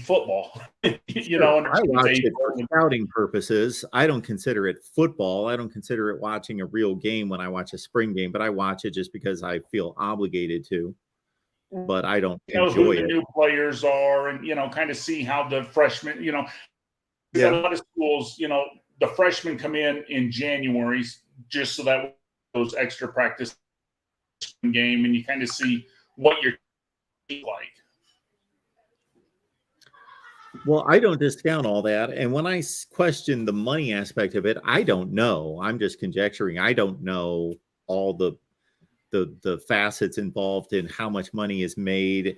football. And I watch it for scouting purposes. I don't consider it football. I don't consider it watching a real game when I watch a spring game, but I watch it just because I feel obligated to. But I don't enjoy who the it. new players are, and kind of see how the freshmen. A lot of schools, the freshmen come in January just so that those extra practice game, and you kind of see what you're like. Well, I don't discount all that. And when I question the money aspect of it, I don't know. I'm just conjecturing. I don't know all the facets involved in how much money is made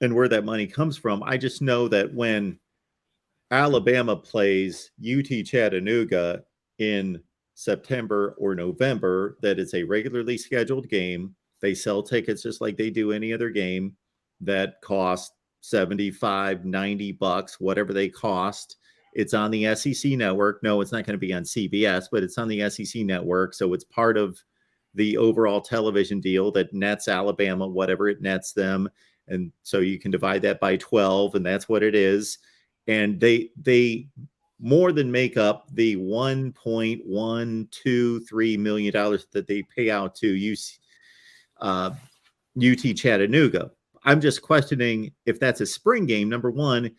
and where that money comes from. I just know that when Alabama plays UT Chattanooga in September or November, that it's a regularly scheduled game. They sell tickets just like they do any other game. that cost 75, 90 bucks, whatever they cost. It's on the SEC network. No, it's not going to be on CBS, but it's on the SEC network. So it's part of the overall television deal that nets Alabama, whatever it nets them. And so you can divide that by 12, and that's what it is. And they more than make up the $1.123 million that they pay out to UT Chattanooga. I'm just questioning if that's a spring game. Number one,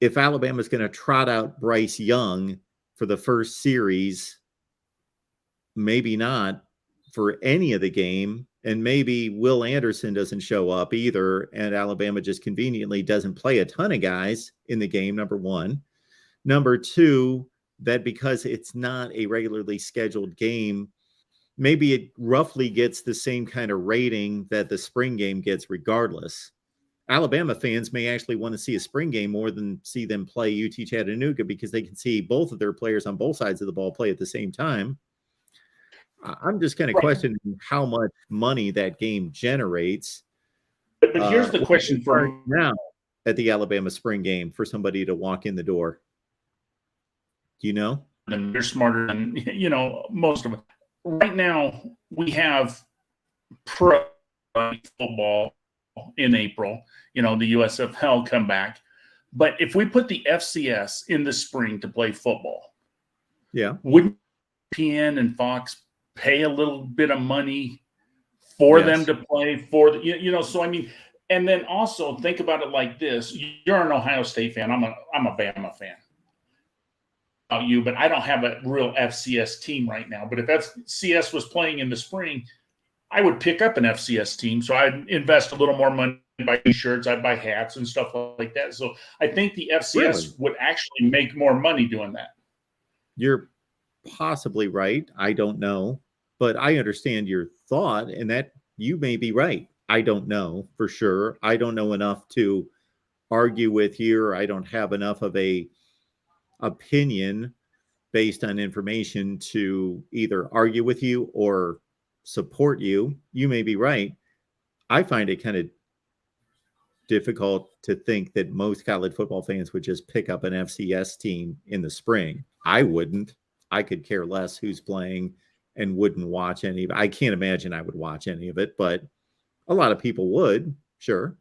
if Alabama's going to trot out Bryce Young for the first series, maybe not for any of the game. And maybe Will Anderson doesn't show up either. And Alabama just conveniently doesn't play a ton of guys in the game, number one. Number two, that because it's not a regularly scheduled game, maybe it roughly gets the same kind of rating that the spring game gets regardless. Alabama fans may actually want to see a spring game more than see them play UT Chattanooga because they can see both of their players on both sides of the ball play at the same time. I'm just kind of questioning how much money that game generates. But here's the question for now at the Alabama spring game for somebody to walk in the door. Do you know? And you're smarter than most of them. Right now, we have pro football in April. The USFL come back. But if we put the FCS in the spring to play football, wouldn't ESPN and Fox pay a little bit of money for them to play for the, so I mean, and then also think about it like this: you're an Ohio State fan. I'm a Bama fan. About you, but I don't have a real FCS team right now. But if FCS was playing in the spring, I would pick up an FCS team. So I'd invest a little more money, buy t-shirts, I'd buy hats and stuff like that. So I think the FCS would actually make more money doing that. You're possibly right. I don't know, but I understand your thought, and that you may be right. I don't know for sure. I don't know enough to argue with you, or I don't have enough of a opinion based on information to either argue with you or support you. You may be right. I find it kind of difficult to think that most college football fans would just pick up an FCS team in the spring. I wouldn't. I could care less who's playing and wouldn't watch any of it. I can't imagine I would watch any of it, but a lot of people would, sure.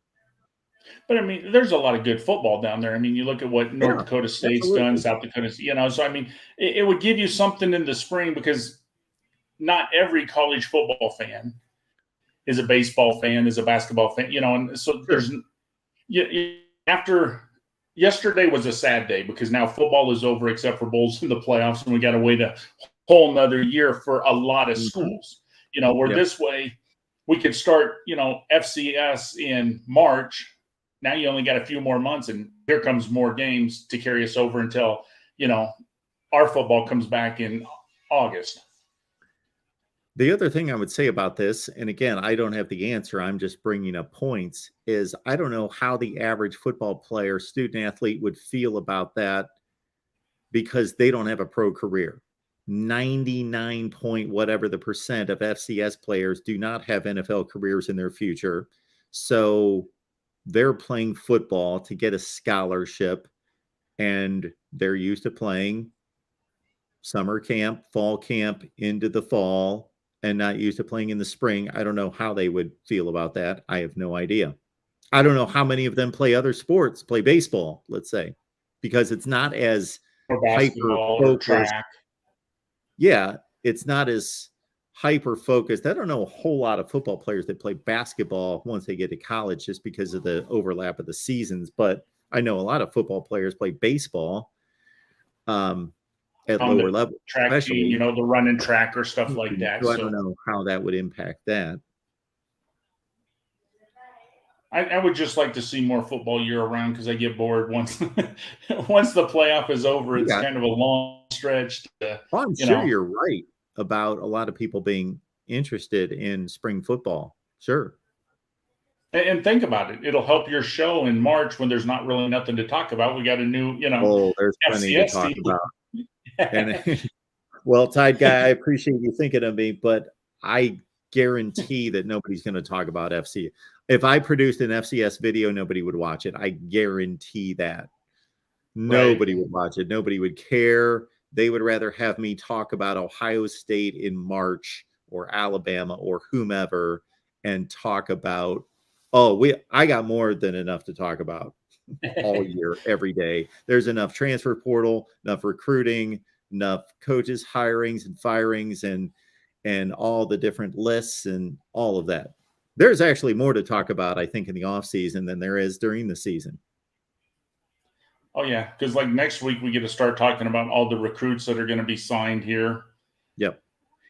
But I mean, there's a lot of good football down there. I mean, you look at what North Dakota State's done, South Dakota, so I mean, it would give you something in the spring because not every college football fan is a baseball fan, is a basketball fan, and so there's after yesterday was a sad day because now football is over except for bowls in the playoffs, and we got to wait a whole nother year for a lot of schools. Where this way we could start, FCS in March. Now you only got a few more months, and here comes more games to carry us over until, our football comes back in August. The other thing I would say about this, and again, I don't have the answer, I'm just bringing up points, is I don't know how the average football player, student athlete would feel about that because they don't have a pro career. 99 point whatever the percent of FCS players do not have NFL careers in their future. So they're playing football to get a scholarship, and they're used to playing summer camp, fall camp into the fall, and not used to playing in the spring. I don't know how they would feel about that. I have no idea. I don't know how many of them play other sports, play baseball, let's say, because it's not as hyper-focused. Yeah, it's not as hyper-focused. I don't know a whole lot of football players that play basketball once they get to college just because of the overlap of the seasons, but I know a lot of football players play baseball at lower level. Track team, the running track or stuff like that. So I don't know how that would impact that. I would just like to see more football year round because I get bored once once the playoff is over. It's kind of a long stretch. I'm sure you're right about a lot of people being interested in spring football. Sure. And think about it. It'll help your show in March when there's not really nothing to talk about. We got a new, there's plenty to talk about. And well, Tide Guy, I appreciate you thinking of me, but I guarantee that nobody's going to talk about FC. If I produced an FCS video, nobody would watch it. I guarantee that. Nobody would watch it. Nobody would care. They would rather have me talk about Ohio State in March or Alabama or whomever and talk about, I got more than enough to talk about all year, every day. There's enough transfer portal, enough recruiting, enough coaches hirings and firings and all the different lists and all of that. There's actually more to talk about, I think, in the off season than there is during the season. Oh yeah, because like next week we get to start talking about all the recruits that are going to be signed here. Yep.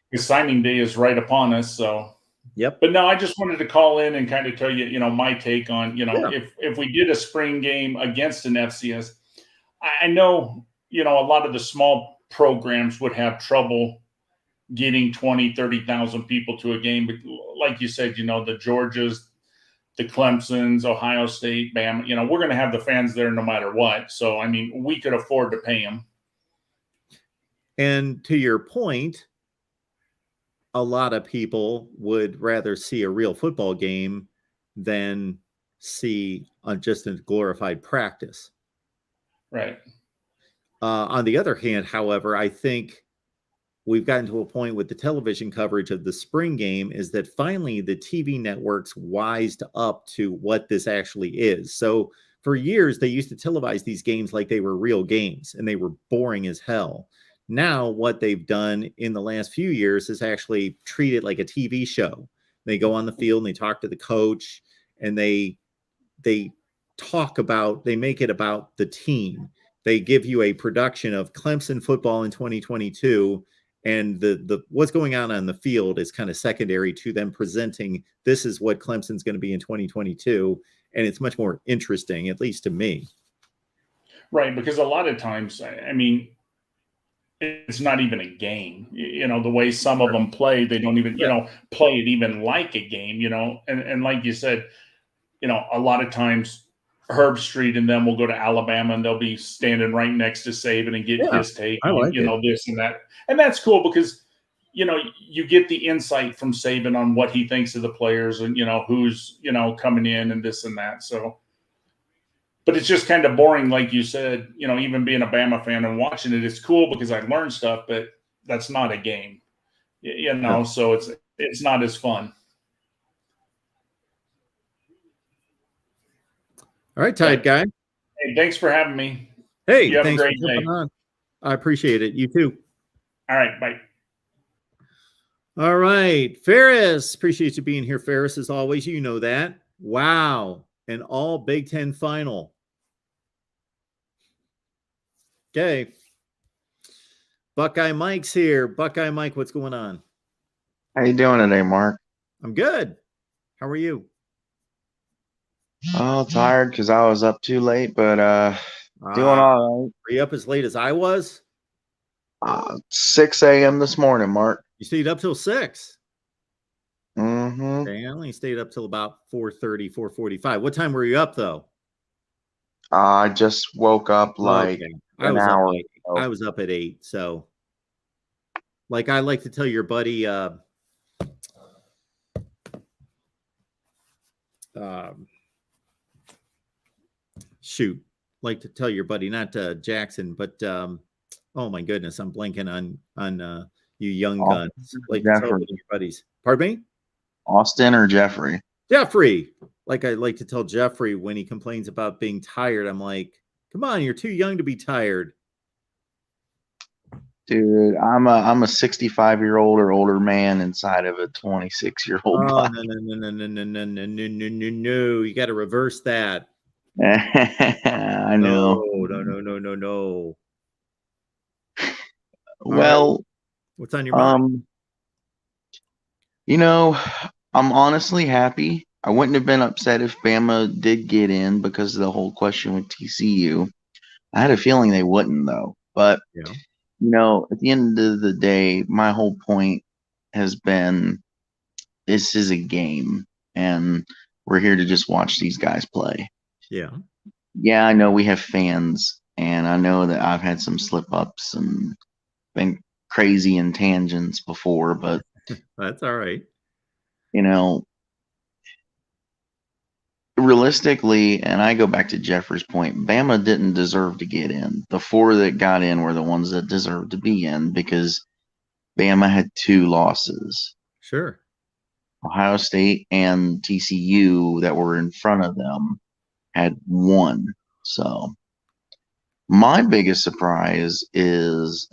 Because signing day is right upon us. So. Yep. But no, I just wanted to call in and kind of tell you, my take on, if we did a spring game against an FCS, I know, a lot of the small programs would have trouble getting 20, 30,000 people to a game. But like you said, the Georgias, the Clemsons, Ohio State, Bama, we're going to have the fans there no matter what. So, I mean, we could afford to pay them. And to your point, a lot of people would rather see a real football game than see just a glorified practice. Right. On the other hand, however, I think we've gotten to a point with the television coverage of the spring game is that finally the TV networks wised up to what this actually is. So for years, they used to televise these games like they were real games and they were boring as hell. Now, what they've done in the last few years is actually treat it like a TV show. They go on the field and they talk to the coach and they make it about the team. They give you a production of Clemson football in 2022, and the what's going on the field is kind of secondary to them presenting this is what Clemson's going to be in 2022, and it's much more interesting, at least to me. Right, because a lot of times, I mean, it's not even a game, the way some of them play, they don't even, play it even like a game, and like you said, a lot of times Herb Street and them will go to Alabama and they'll be standing right next to Saban and get his take on, this and that. And that's cool because, you get the insight from Saban on what he thinks of the players and, who's, coming in and this and that. So, but it's just kind of boring, like you said, even being a Bama fan and watching it, it's cool because I learned stuff, but that's not a game, so it's not as fun. All right, Tide Guy. Hey, thanks for having me. Hey, you have thanks a great for day. coming on. I appreciate it. You too. All right, bye. All right, Ferris. Appreciate you being here, Ferris, as always. You know that. Wow. An all Big Ten final. Okay. Buckeye Mike's here. Buckeye Mike, what's going on? How you doing today, Mark? I'm good. How are you? Oh, tired because I was up too late, but doing all right. Were you up as late as I was? 6 a.m. this morning, Mark. You stayed up till 6? Mm-hmm. Okay, I only stayed up till about 4:30, 4:45. What time were you up, though? I just woke up like an hour ago. I was up at 8, so like I like to tell your buddy like to tell your buddy, not Jackson, but oh my goodness, I'm blanking on you young guns. Like to tell your buddies. Pardon me? Austin or Jeffrey? Jeffrey. Like I like to tell Jeffrey when he complains about being tired, I'm like, come on, you're too young to be tired. Dude, I'm a 65-year-old or older man inside of a 26-year-old body. No. You got to reverse that. I know. No. Well, right. What's on your mind? I'm honestly happy. I wouldn't have been upset if Bama did get in because of the whole question with TCU. I had a feeling they wouldn't, though. But, at the end of the day, my whole point has been this is a game, and we're here to just watch these guys play. Yeah. Yeah, I know we have fans, and I know that I've had some slip-ups and been crazy in tangents before, but that's all right. you know, realistically, and I go back to Jeffrey's point, Bama didn't deserve to get in. The 4 that got in were the ones that deserved to be in because Bama had 2 losses. Sure. Ohio State and TCU that were in front of them had 1. So my biggest surprise is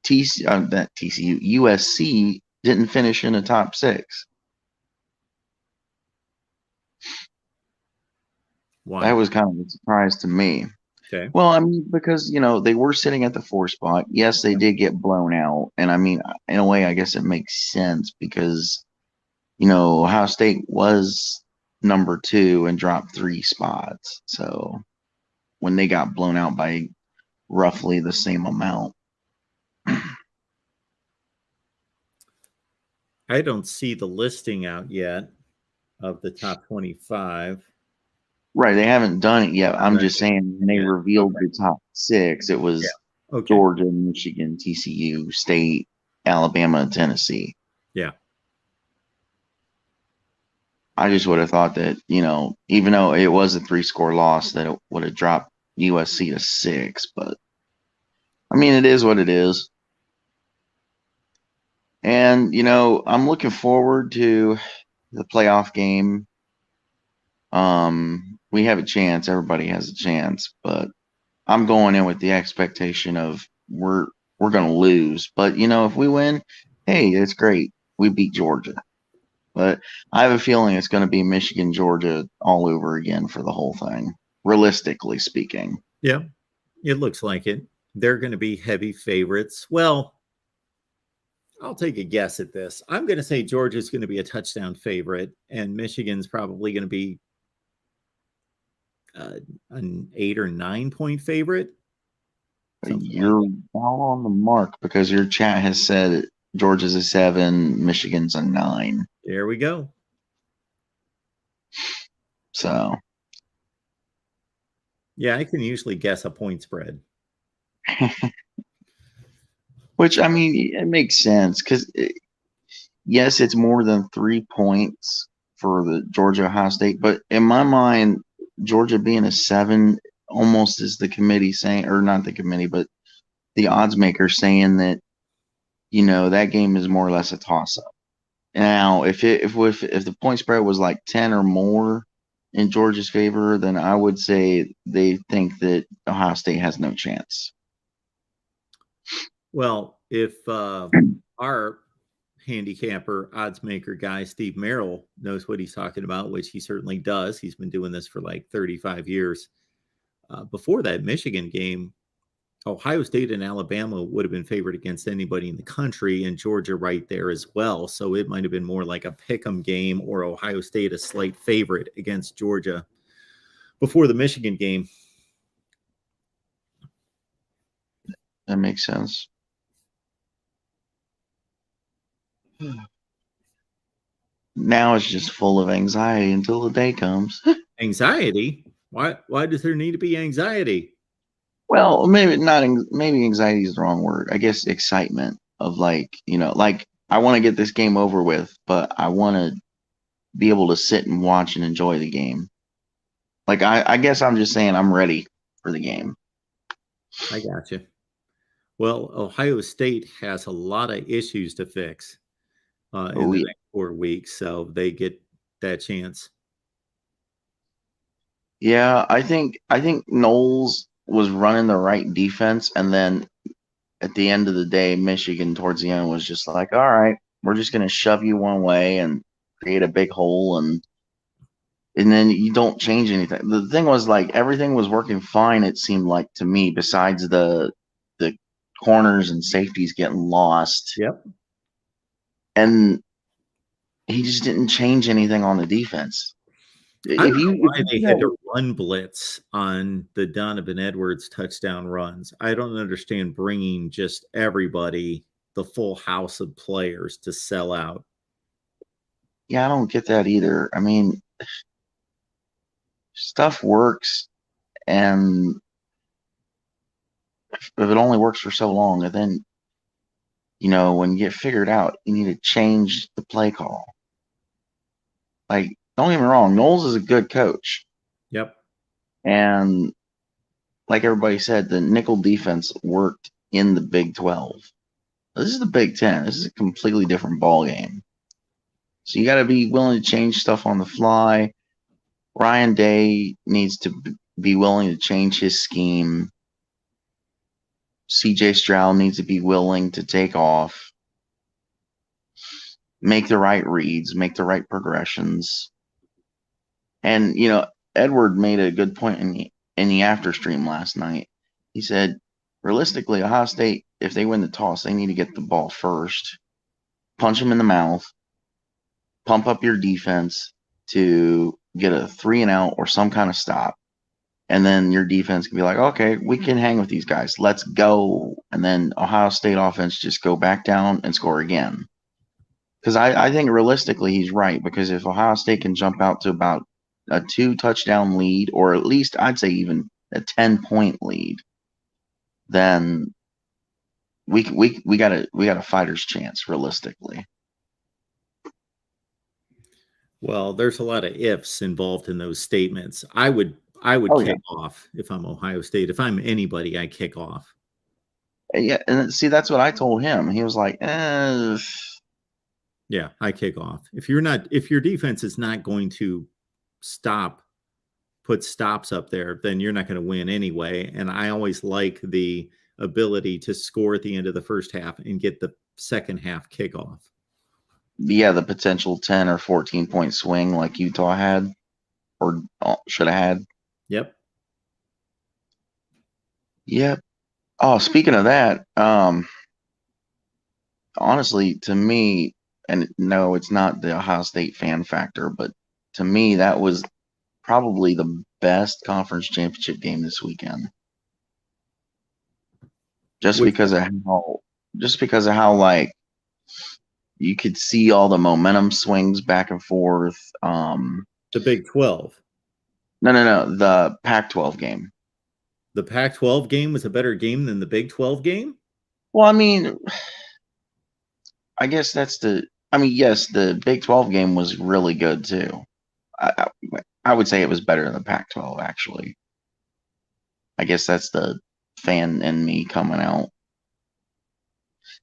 TCU, USC didn't finish in the top 6. Why? That was kind of a surprise to me. Okay. Well, I mean, because, they were sitting at the 4 spot. Yes, they did get blown out. And I mean, in a way, I guess it makes sense because, Ohio State was number 2 and dropped 3 spots. So when they got blown out by roughly the same amount. I don't see the listing out yet of the top 25. Right. They haven't done it yet. I'm Right. just saying when they revealed the top 6, it was Okay. Georgia, Michigan, TCU, State, Alabama, and Tennessee. Yeah. I just would have thought that, even though it was a 3-score loss, that it would have dropped USC to 6. But, I mean, it is what it is. And, I'm looking forward to the playoff game. We have a chance. Everybody has a chance. But I'm going in with the expectation of we're going to lose. But, if we win, hey, it's great. We beat Georgia. But I have a feeling it's going to be Michigan, Georgia all over again for the whole thing, realistically speaking. Yeah, it looks like it. They're going to be heavy favorites. Well, I'll take a guess at this. I'm going to say Georgia's going to be a touchdown favorite, and Michigan's probably going to be an 8 or 9 point favorite. You're all on the mark because your chat has said Georgia's a 7, Michigan's a 9. There we go. So, yeah, I can usually guess a point spread. which, I mean, it makes sense because, yes, it's more than 3 points for the Georgia Ohio State, but in my mind, Georgia being a 7 almost is the committee saying, or not the committee, but the odds maker saying that, that game is more or less a toss up. Now, if the point spread was like 10 or more in Georgia's favor, then I would say they think that Ohio State has no chance. Well, if our handicapper, odds maker guy, Steve Merrill, knows what he's talking about, which he certainly does. He's been doing this for like 35 years. Before that Michigan game, Ohio State and Alabama would have been favored against anybody in the country, and Georgia right there as well. So it might have been more like a pick'em game, or Ohio State a slight favorite against Georgia before the Michigan game. That makes sense. Now it's just full of anxiety until the day comes. Anxiety? Why does there need to be anxiety? Well, maybe not. Maybe anxiety is the wrong word. I guess excitement of like I want to get this game over with, but I want to be able to sit and watch and enjoy the game. Like I guess I'm just saying I'm ready for the game. I got you. Well, Ohio State has a lot of issues to fix in the next 4 weeks, so they get that chance. Yeah, I think Knowles was running the right defense, and then at the end of the day, Michigan towards the end was just like, all right, we're just going to shove you one way and create a big hole, and then you don't change anything. The thing was, like, everything was working fine, it seemed like to me, besides the corners and safeties getting lost. Yep. And he just didn't change anything on the defense. I don't know why they had to run blitz on the Donovan Edwards touchdown runs. I don't understand bringing just everybody, the full house of players, to sell out. Yeah, I don't get that either. I mean, stuff works, and if it only works for so long, and then, when you get figured out, you need to change the play call. Like, don't get me wrong, Knowles is a good coach. Yep. And like everybody said, the nickel defense worked in the Big 12. This is the Big 10. This is a completely different ball game. So you got to be willing to change stuff on the fly. Ryan Day needs to be willing to change his scheme. CJ Stroud needs to be willing to take off, make the right reads, make the right progressions. And, you know, Edward made a good point in the after stream last night. He said, realistically, Ohio State, if they win the toss, they need to get the ball first, punch them in the mouth, pump up your defense to get a 3-and-out or some kind of stop. And then your defense can be like, okay, we can hang with these guys. Let's go. And then Ohio State offense just go back down and score again. Because I think realistically he's right. Because if Ohio State can jump out to about a 2-touchdown lead, or at least I'd say even a 10-point lead, then we got a fighter's chance realistically. Well, there's a lot of ifs involved in those statements. I would kick off if I'm Ohio State. If I'm anybody, I kick off. Yeah, and see, that's what I told him. He was like, Yeah, I kick off. If your defense is not going to put stops up there, then you're not going to win anyway. And I always like the ability to score at the end of the first half and get the second half kickoff. Yeah, the potential 10 or 14-point swing like Utah had or should have had. Yep. Yep. Oh, speaking of that, honestly, to me, and no, it's not the Ohio State fan factor, but to me, that was probably the best conference championship game this weekend. Just because of how like you could see all the momentum swings back and forth. The Big 12. No, the Pac-12 game. The Pac-12 game was a better game than the Big 12 game? Well, I mean, I guess yes, the Big 12 game was really good too. I would say it was better than the Pac-12, actually. I guess that's the fan in me coming out.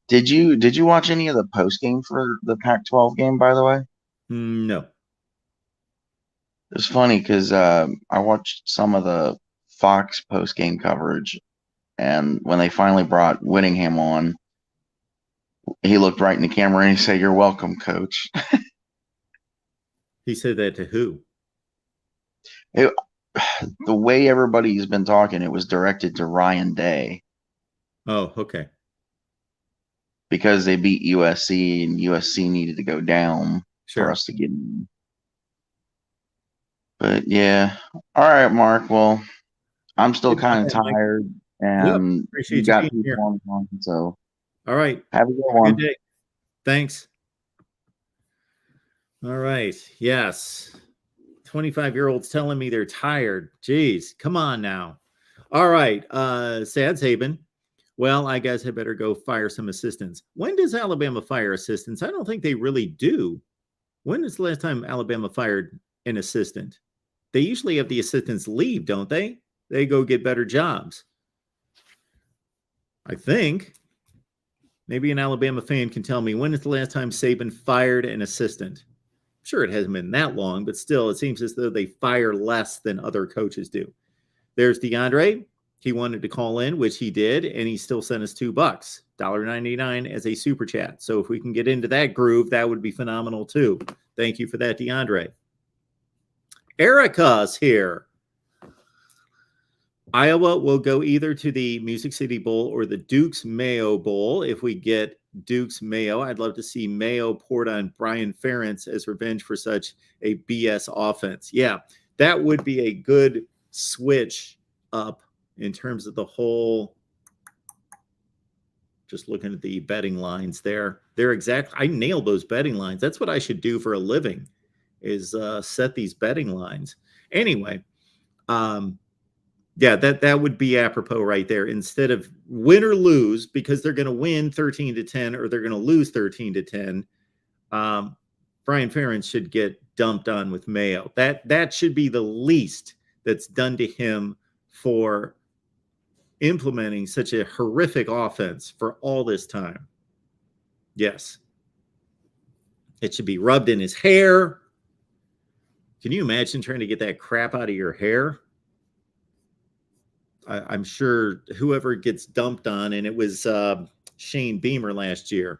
Did you watch any of the post game for the Pac-12 game, by the way? No. It was funny because I watched some of the Fox post game coverage, and when they finally brought Whittingham on, he looked right in the camera and he said, "You're welcome, Coach." He said that to who? The way everybody's been talking, it was directed to Ryan Day. Oh, okay. Because they beat USC and USC needed to go down for us to get in. But yeah. All right, Mark. Well, I'm still kind of tired, and appreciate you got you being here. people on, so All right. have a good one. Good day. Thanks. All right. Yes. 25-year-olds telling me they're tired. Jeez, come on now. All right. Sad Saban. Well, I guess I better go fire some assistants. When does Alabama fire assistants? I don't think they really do. When is the last time Alabama fired an assistant? They usually have the assistants leave, don't they? They go get better jobs. I think. Maybe an Alabama fan can tell me, when is the last time Saban fired an assistant? I'm sure it hasn't been that long, but still, it seems as though they fire less than other coaches do. There's DeAndre. He wanted to call in, which he did, and he still sent us $2, $1.99 as a super chat. So if we can get into that groove, that would be phenomenal too. Thank you for that, DeAndre. Erica's here. Iowa will go either to the Music City Bowl or the Duke's Mayo Bowl. If we get Duke's Mayo, I'd love to see Mayo poured on Brian Ferentz as revenge for such a BS offense. Yeah, that would be a good switch up in terms of the whole, just looking at the betting lines there. They're exact. I nailed those betting lines. That's what I should do for a living, is set these betting lines. Anyway, yeah, that would be apropos right there. Instead of win or lose, because they're going to win 13-10 or they're going to lose 13-10, Brian Ferentz should get dumped on with mayo. That should be the least that's done to him for implementing such a horrific offense for all this time. Yes. It should be rubbed in his hair. Can you imagine trying to get that crap out of your hair? I'm sure whoever gets dumped on, and it was Shane Beamer last year,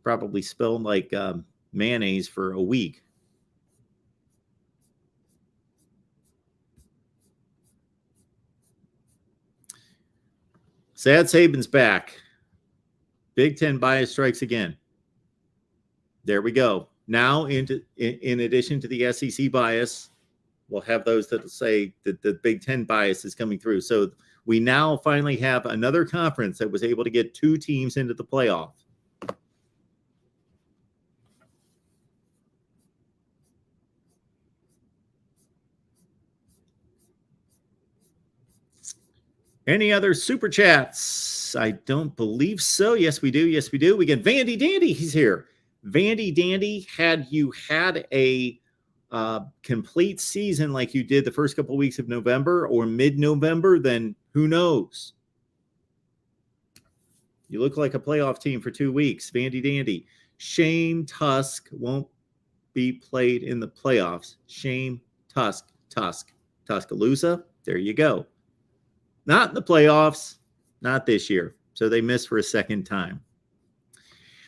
probably spilled like mayonnaise for a week. Sad Saban's back. Big Ten bias strikes again. There we go. Now, in addition to the SEC bias, we'll have those that will say that the Big Ten bias is coming through. So we now finally have another conference that was able to get 2 teams into the playoff. Any other super chats? I don't believe so. Yes, we do. Yes, we do. We get Vandy Dandy. He's here. Vandy Dandy, had you had a complete season like you did the first couple of weeks of November or mid-November, then who knows? You look like a playoff team for 2 weeks. Vandy Dandy. Shame Tusk won't be played in the playoffs. Shame Tusk. Tuscaloosa. There you go. Not in the playoffs. Not this year. So they missed for a second time.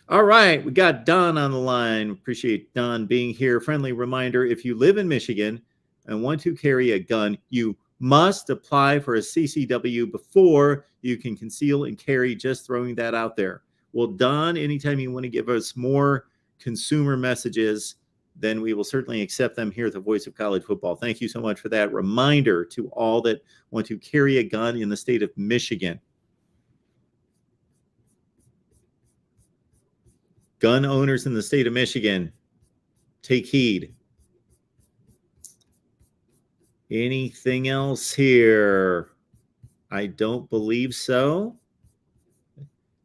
All right. We got Don on the line. Appreciate Don being here. Friendly reminder, if you live in Michigan and want to carry a gun, you must apply for a CCW before you can conceal and carry. Just throwing that out there. Well, Don, anytime you want to give us more consumer messages, then we will certainly accept them here at the Voice of College Football. Thank you so much for that reminder to all that want to carry a gun in the state of Michigan. Gun owners in the state of Michigan, take heed. Anything else here? I don't believe so.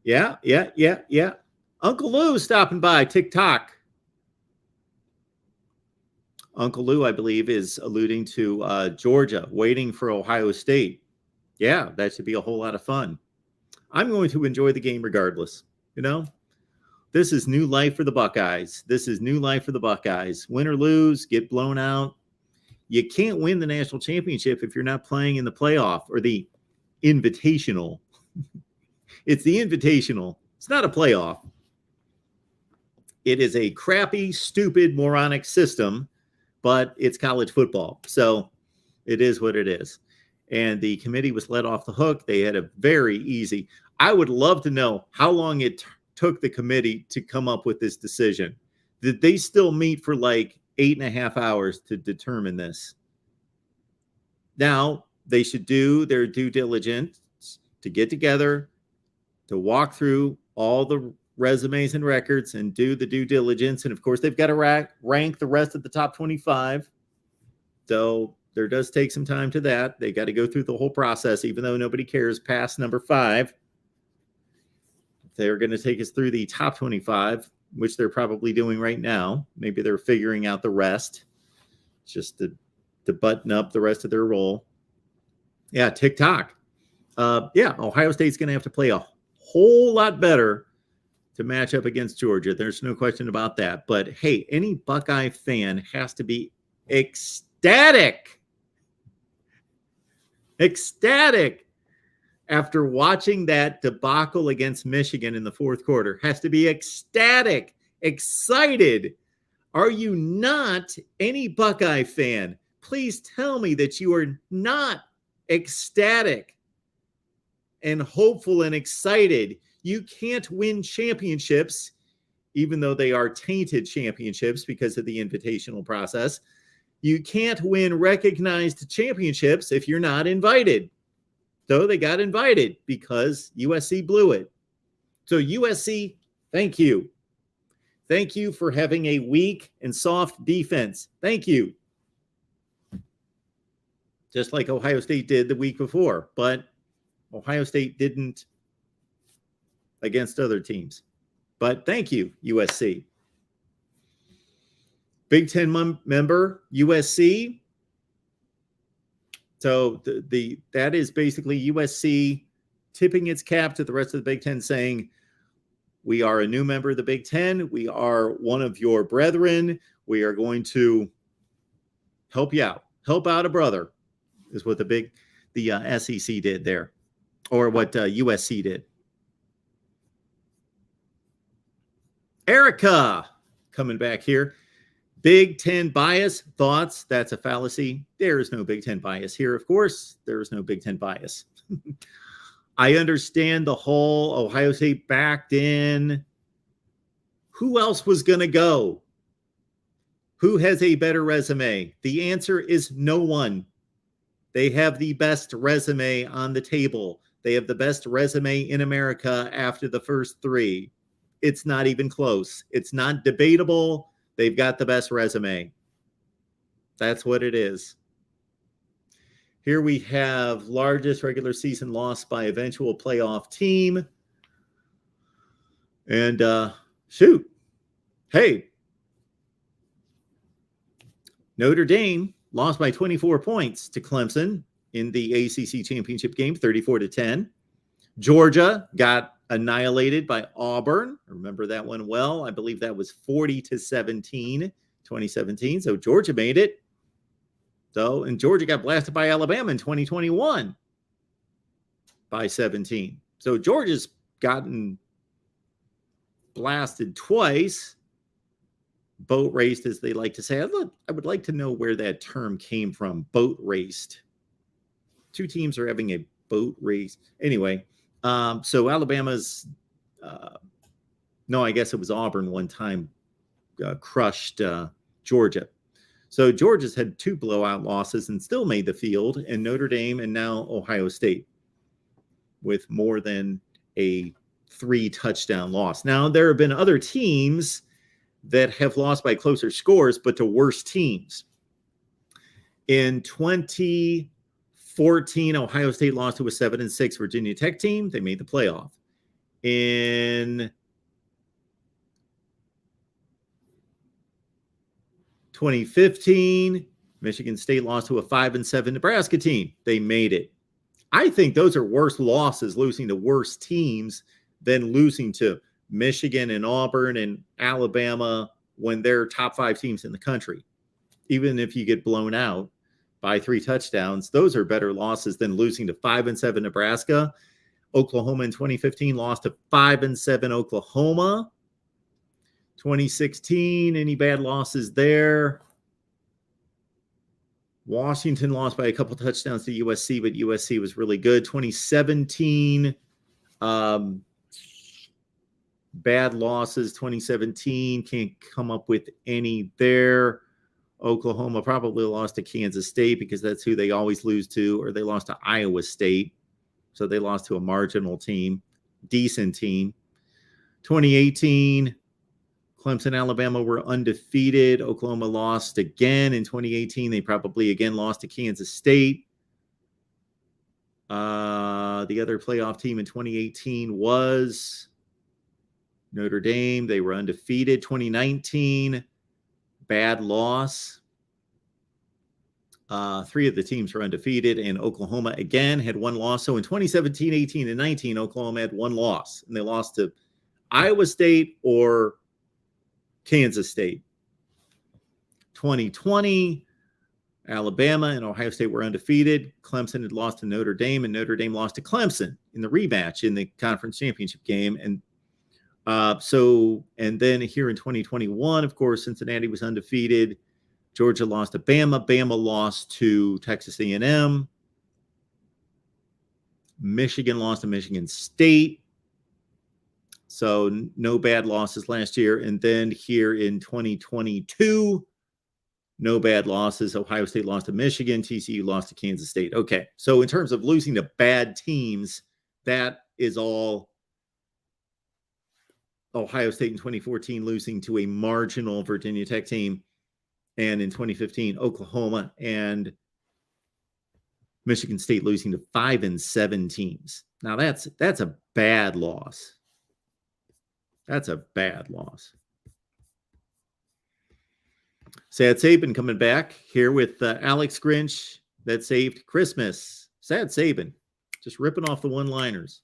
Yeah. Uncle Lou stopping by TikTok. Uncle Lou, I believe, is alluding to Georgia waiting for Ohio State. Yeah, that should be a whole lot of fun. I'm going to enjoy the game regardless. You know, this is new life for the Buckeyes. Win or lose, get blown out. You can't win the national championship if you're not playing in the playoff or the invitational. It's the invitational. It's not a playoff. It is a crappy, stupid, moronic system, but it's college football. So it is what it is. And the committee was let off the hook. They had a very easy. I would love to know how long it took the committee to come up with this decision. Did they still meet for like 8.5 hours to determine this? Now, they should do their due diligence to get together, to walk through all the resumes and records and do the due diligence. And of course, they've got to rank the rest of the top 25. So there does take some time to that. They got to go through the whole process, even though nobody cares past number 5. They're going to take us through the top 25, which they're probably doing right now. Maybe they're figuring out the rest just to button up the rest of their role. Yeah, TikTok. Ohio State's going to have to play a whole lot better to match up against Georgia. There's no question about that. But hey, any Buckeye fan has to be ecstatic after watching that debacle against Michigan in the fourth quarter. Has to be ecstatic, excited. Are you not any Buckeye fan? Please tell me that you are not ecstatic and hopeful and excited. You can't win championships, even though they are tainted championships because of the invitational process. You can't win recognized championships if you're not invited. So they got invited because USC blew it. So USC, thank you. Thank you for having a weak and soft defense. Thank you. Just like Ohio State did the week before, but Ohio State didn't against other teams. But thank you, USC. Big Ten member USC. So that is basically USC tipping its cap to the rest of the Big Ten, saying, we are a new member of the Big Ten. We are one of your brethren. We are going to help you out. Help out a brother is what the SEC did there, or what USC did. Erica coming back here. Big Ten bias thoughts. That's a fallacy. There is no Big Ten bias here. Of course, there is no Big Ten bias. I understand the whole Ohio State backed in. Who else was going to go? Who has a better resume? The answer is no one. They have the best resume on the table. They have the best resume in America after the first three. It's not even close. It's not debatable. They've got the best resume. That's what it is. Here we have largest regular season loss by eventual playoff team. And shoot. Hey. Notre Dame lost by 24 points to Clemson in the ACC championship game, 34-10. Georgia got annihilated by Auburn. Remember that one well. I believe that was 40-17, 2017. So Georgia made it. And Georgia got blasted by Alabama in 2021 by 17. So Georgia's gotten blasted twice. Boat raced, as they like to say. I would like to know where that term came from. Boat raced. Two teams are having a boat race. Anyway, so Alabama's, no, I guess it was Auburn one time, crushed Georgia. So Georgia's had two blowout losses and still made the field, and Notre Dame and now Ohio State with more than a 3-touchdown loss. Now, there have been other teams that have lost by closer scores, but to worse teams. In 2014, Ohio State lost to a 7-6 Virginia Tech team. They made the playoff. In 2015, Michigan State lost to a 5-7 Nebraska team. They made it. I think those are worse losses, losing to worse teams, than losing to Michigan and Auburn and Alabama when they're top 5 teams in the country. Even if you get blown out by 3 touchdowns, those are better losses than losing to 5-7 Nebraska. Oklahoma in 2015 lost to 5-7 Oklahoma. 2016, any bad losses there? Washington lost by a couple touchdowns to USC, but USC was really good. 2017, bad losses. 2017, can't come up with any there. Oklahoma probably lost to Kansas State because that's who they always lose to, or they lost to Iowa State. So they lost to a marginal team, decent team. 2018, Clemson, Alabama were undefeated. Oklahoma lost again in 2018. They probably again lost to Kansas State. The other playoff team in 2018 was Notre Dame. They were undefeated. 2019, bad loss. 3 of the teams were undefeated, and Oklahoma again had 1 loss. So in 2017, 18, and 19, Oklahoma had 1 loss, and they lost to Iowa State or Kansas State. 2020, Alabama and Ohio State were undefeated. Clemson had lost to Notre Dame, and Notre Dame lost to Clemson in the rematch in the conference championship game. And then here in 2021, of course, Cincinnati was undefeated. Georgia lost to Bama. Bama lost to Texas A&M. Michigan lost to Michigan State. So no bad losses last year. And then here in 2022, no bad losses. Ohio State lost to Michigan. TCU lost to Kansas State. Okay. So in terms of losing to bad teams, that is all Ohio State in 2014 losing to a marginal Virginia Tech team. And in 2015, Oklahoma and Michigan State losing to 5-7 teams. Now that's a bad loss. That's a bad loss. Sad Saban coming back here with Alex Grinch that saved Christmas. Sad Saban, just ripping off the one-liners.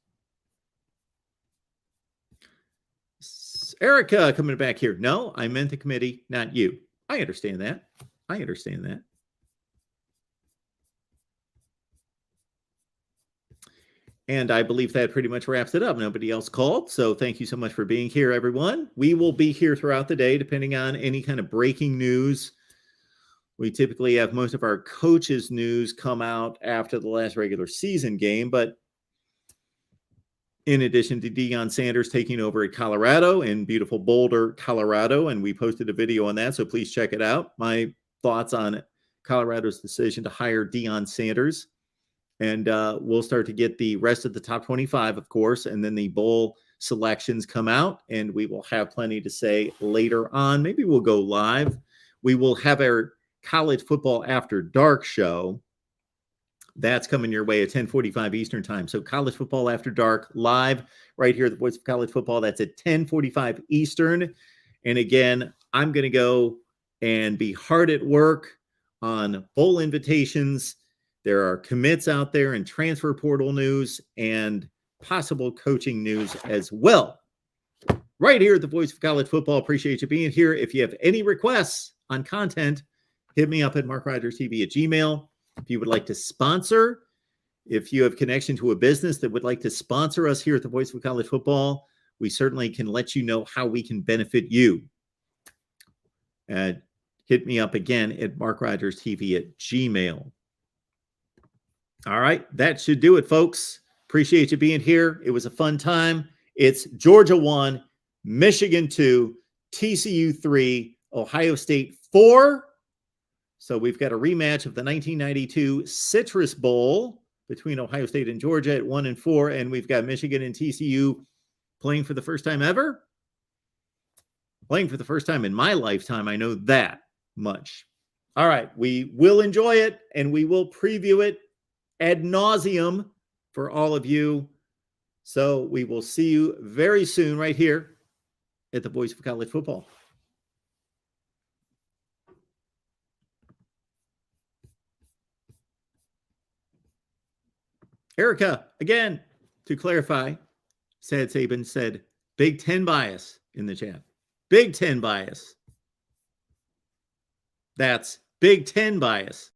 Erica coming back here. No, I meant the committee, not you. I understand that. I understand that. And I believe that pretty much wraps it up. Nobody else called. So thank you so much for being here, everyone. We will be here throughout the day, depending on any kind of breaking news. We typically have most of our coaches' news come out after the last regular season game. But in addition to Deion Sanders taking over at Colorado in beautiful Boulder, Colorado, and we posted a video on that, so please check it out. My thoughts on Colorado's decision to hire Deion Sanders. And we'll start to get the rest of the top 25, of course, and then the bowl selections come out, and we will have plenty to say later on. Maybe we'll go live. We will have our College Football After Dark show. That's coming your way at 10:45 Eastern time. So College Football After Dark live right here at the Voice of College Football. That's at 10:45 Eastern. And again, I'm going to go and be hard at work on bowl invitations. There are commits out there and transfer portal news and possible coaching news as well. Right here at the Voice of College Football. Appreciate you being here. If you have any requests on content, hit me up at MarkRogersTV at Gmail. If you would like to sponsor, if you have connection to a business that would like to sponsor us here at the Voice of College Football, we certainly can let you know how we can benefit you. Hit me up again at MarkRogersTV at Gmail. All right, that should do it, folks. Appreciate you being here. It was a fun time. It's Georgia 1, Michigan 2, TCU 3, Ohio State 4. So we've got a rematch of the 1992 Citrus Bowl between Ohio State and Georgia at 1 and 4, and we've got Michigan and TCU playing for the first time ever. Playing for the first time in my lifetime, I know that much. All right, we will enjoy it, and we will preview it ad nauseum for all of you. So we will see you very soon right here at the Voice of College Football. Erica, again, to clarify, Sad Saban said Big Ten bias in the chat. Big Ten bias. That's Big Ten bias.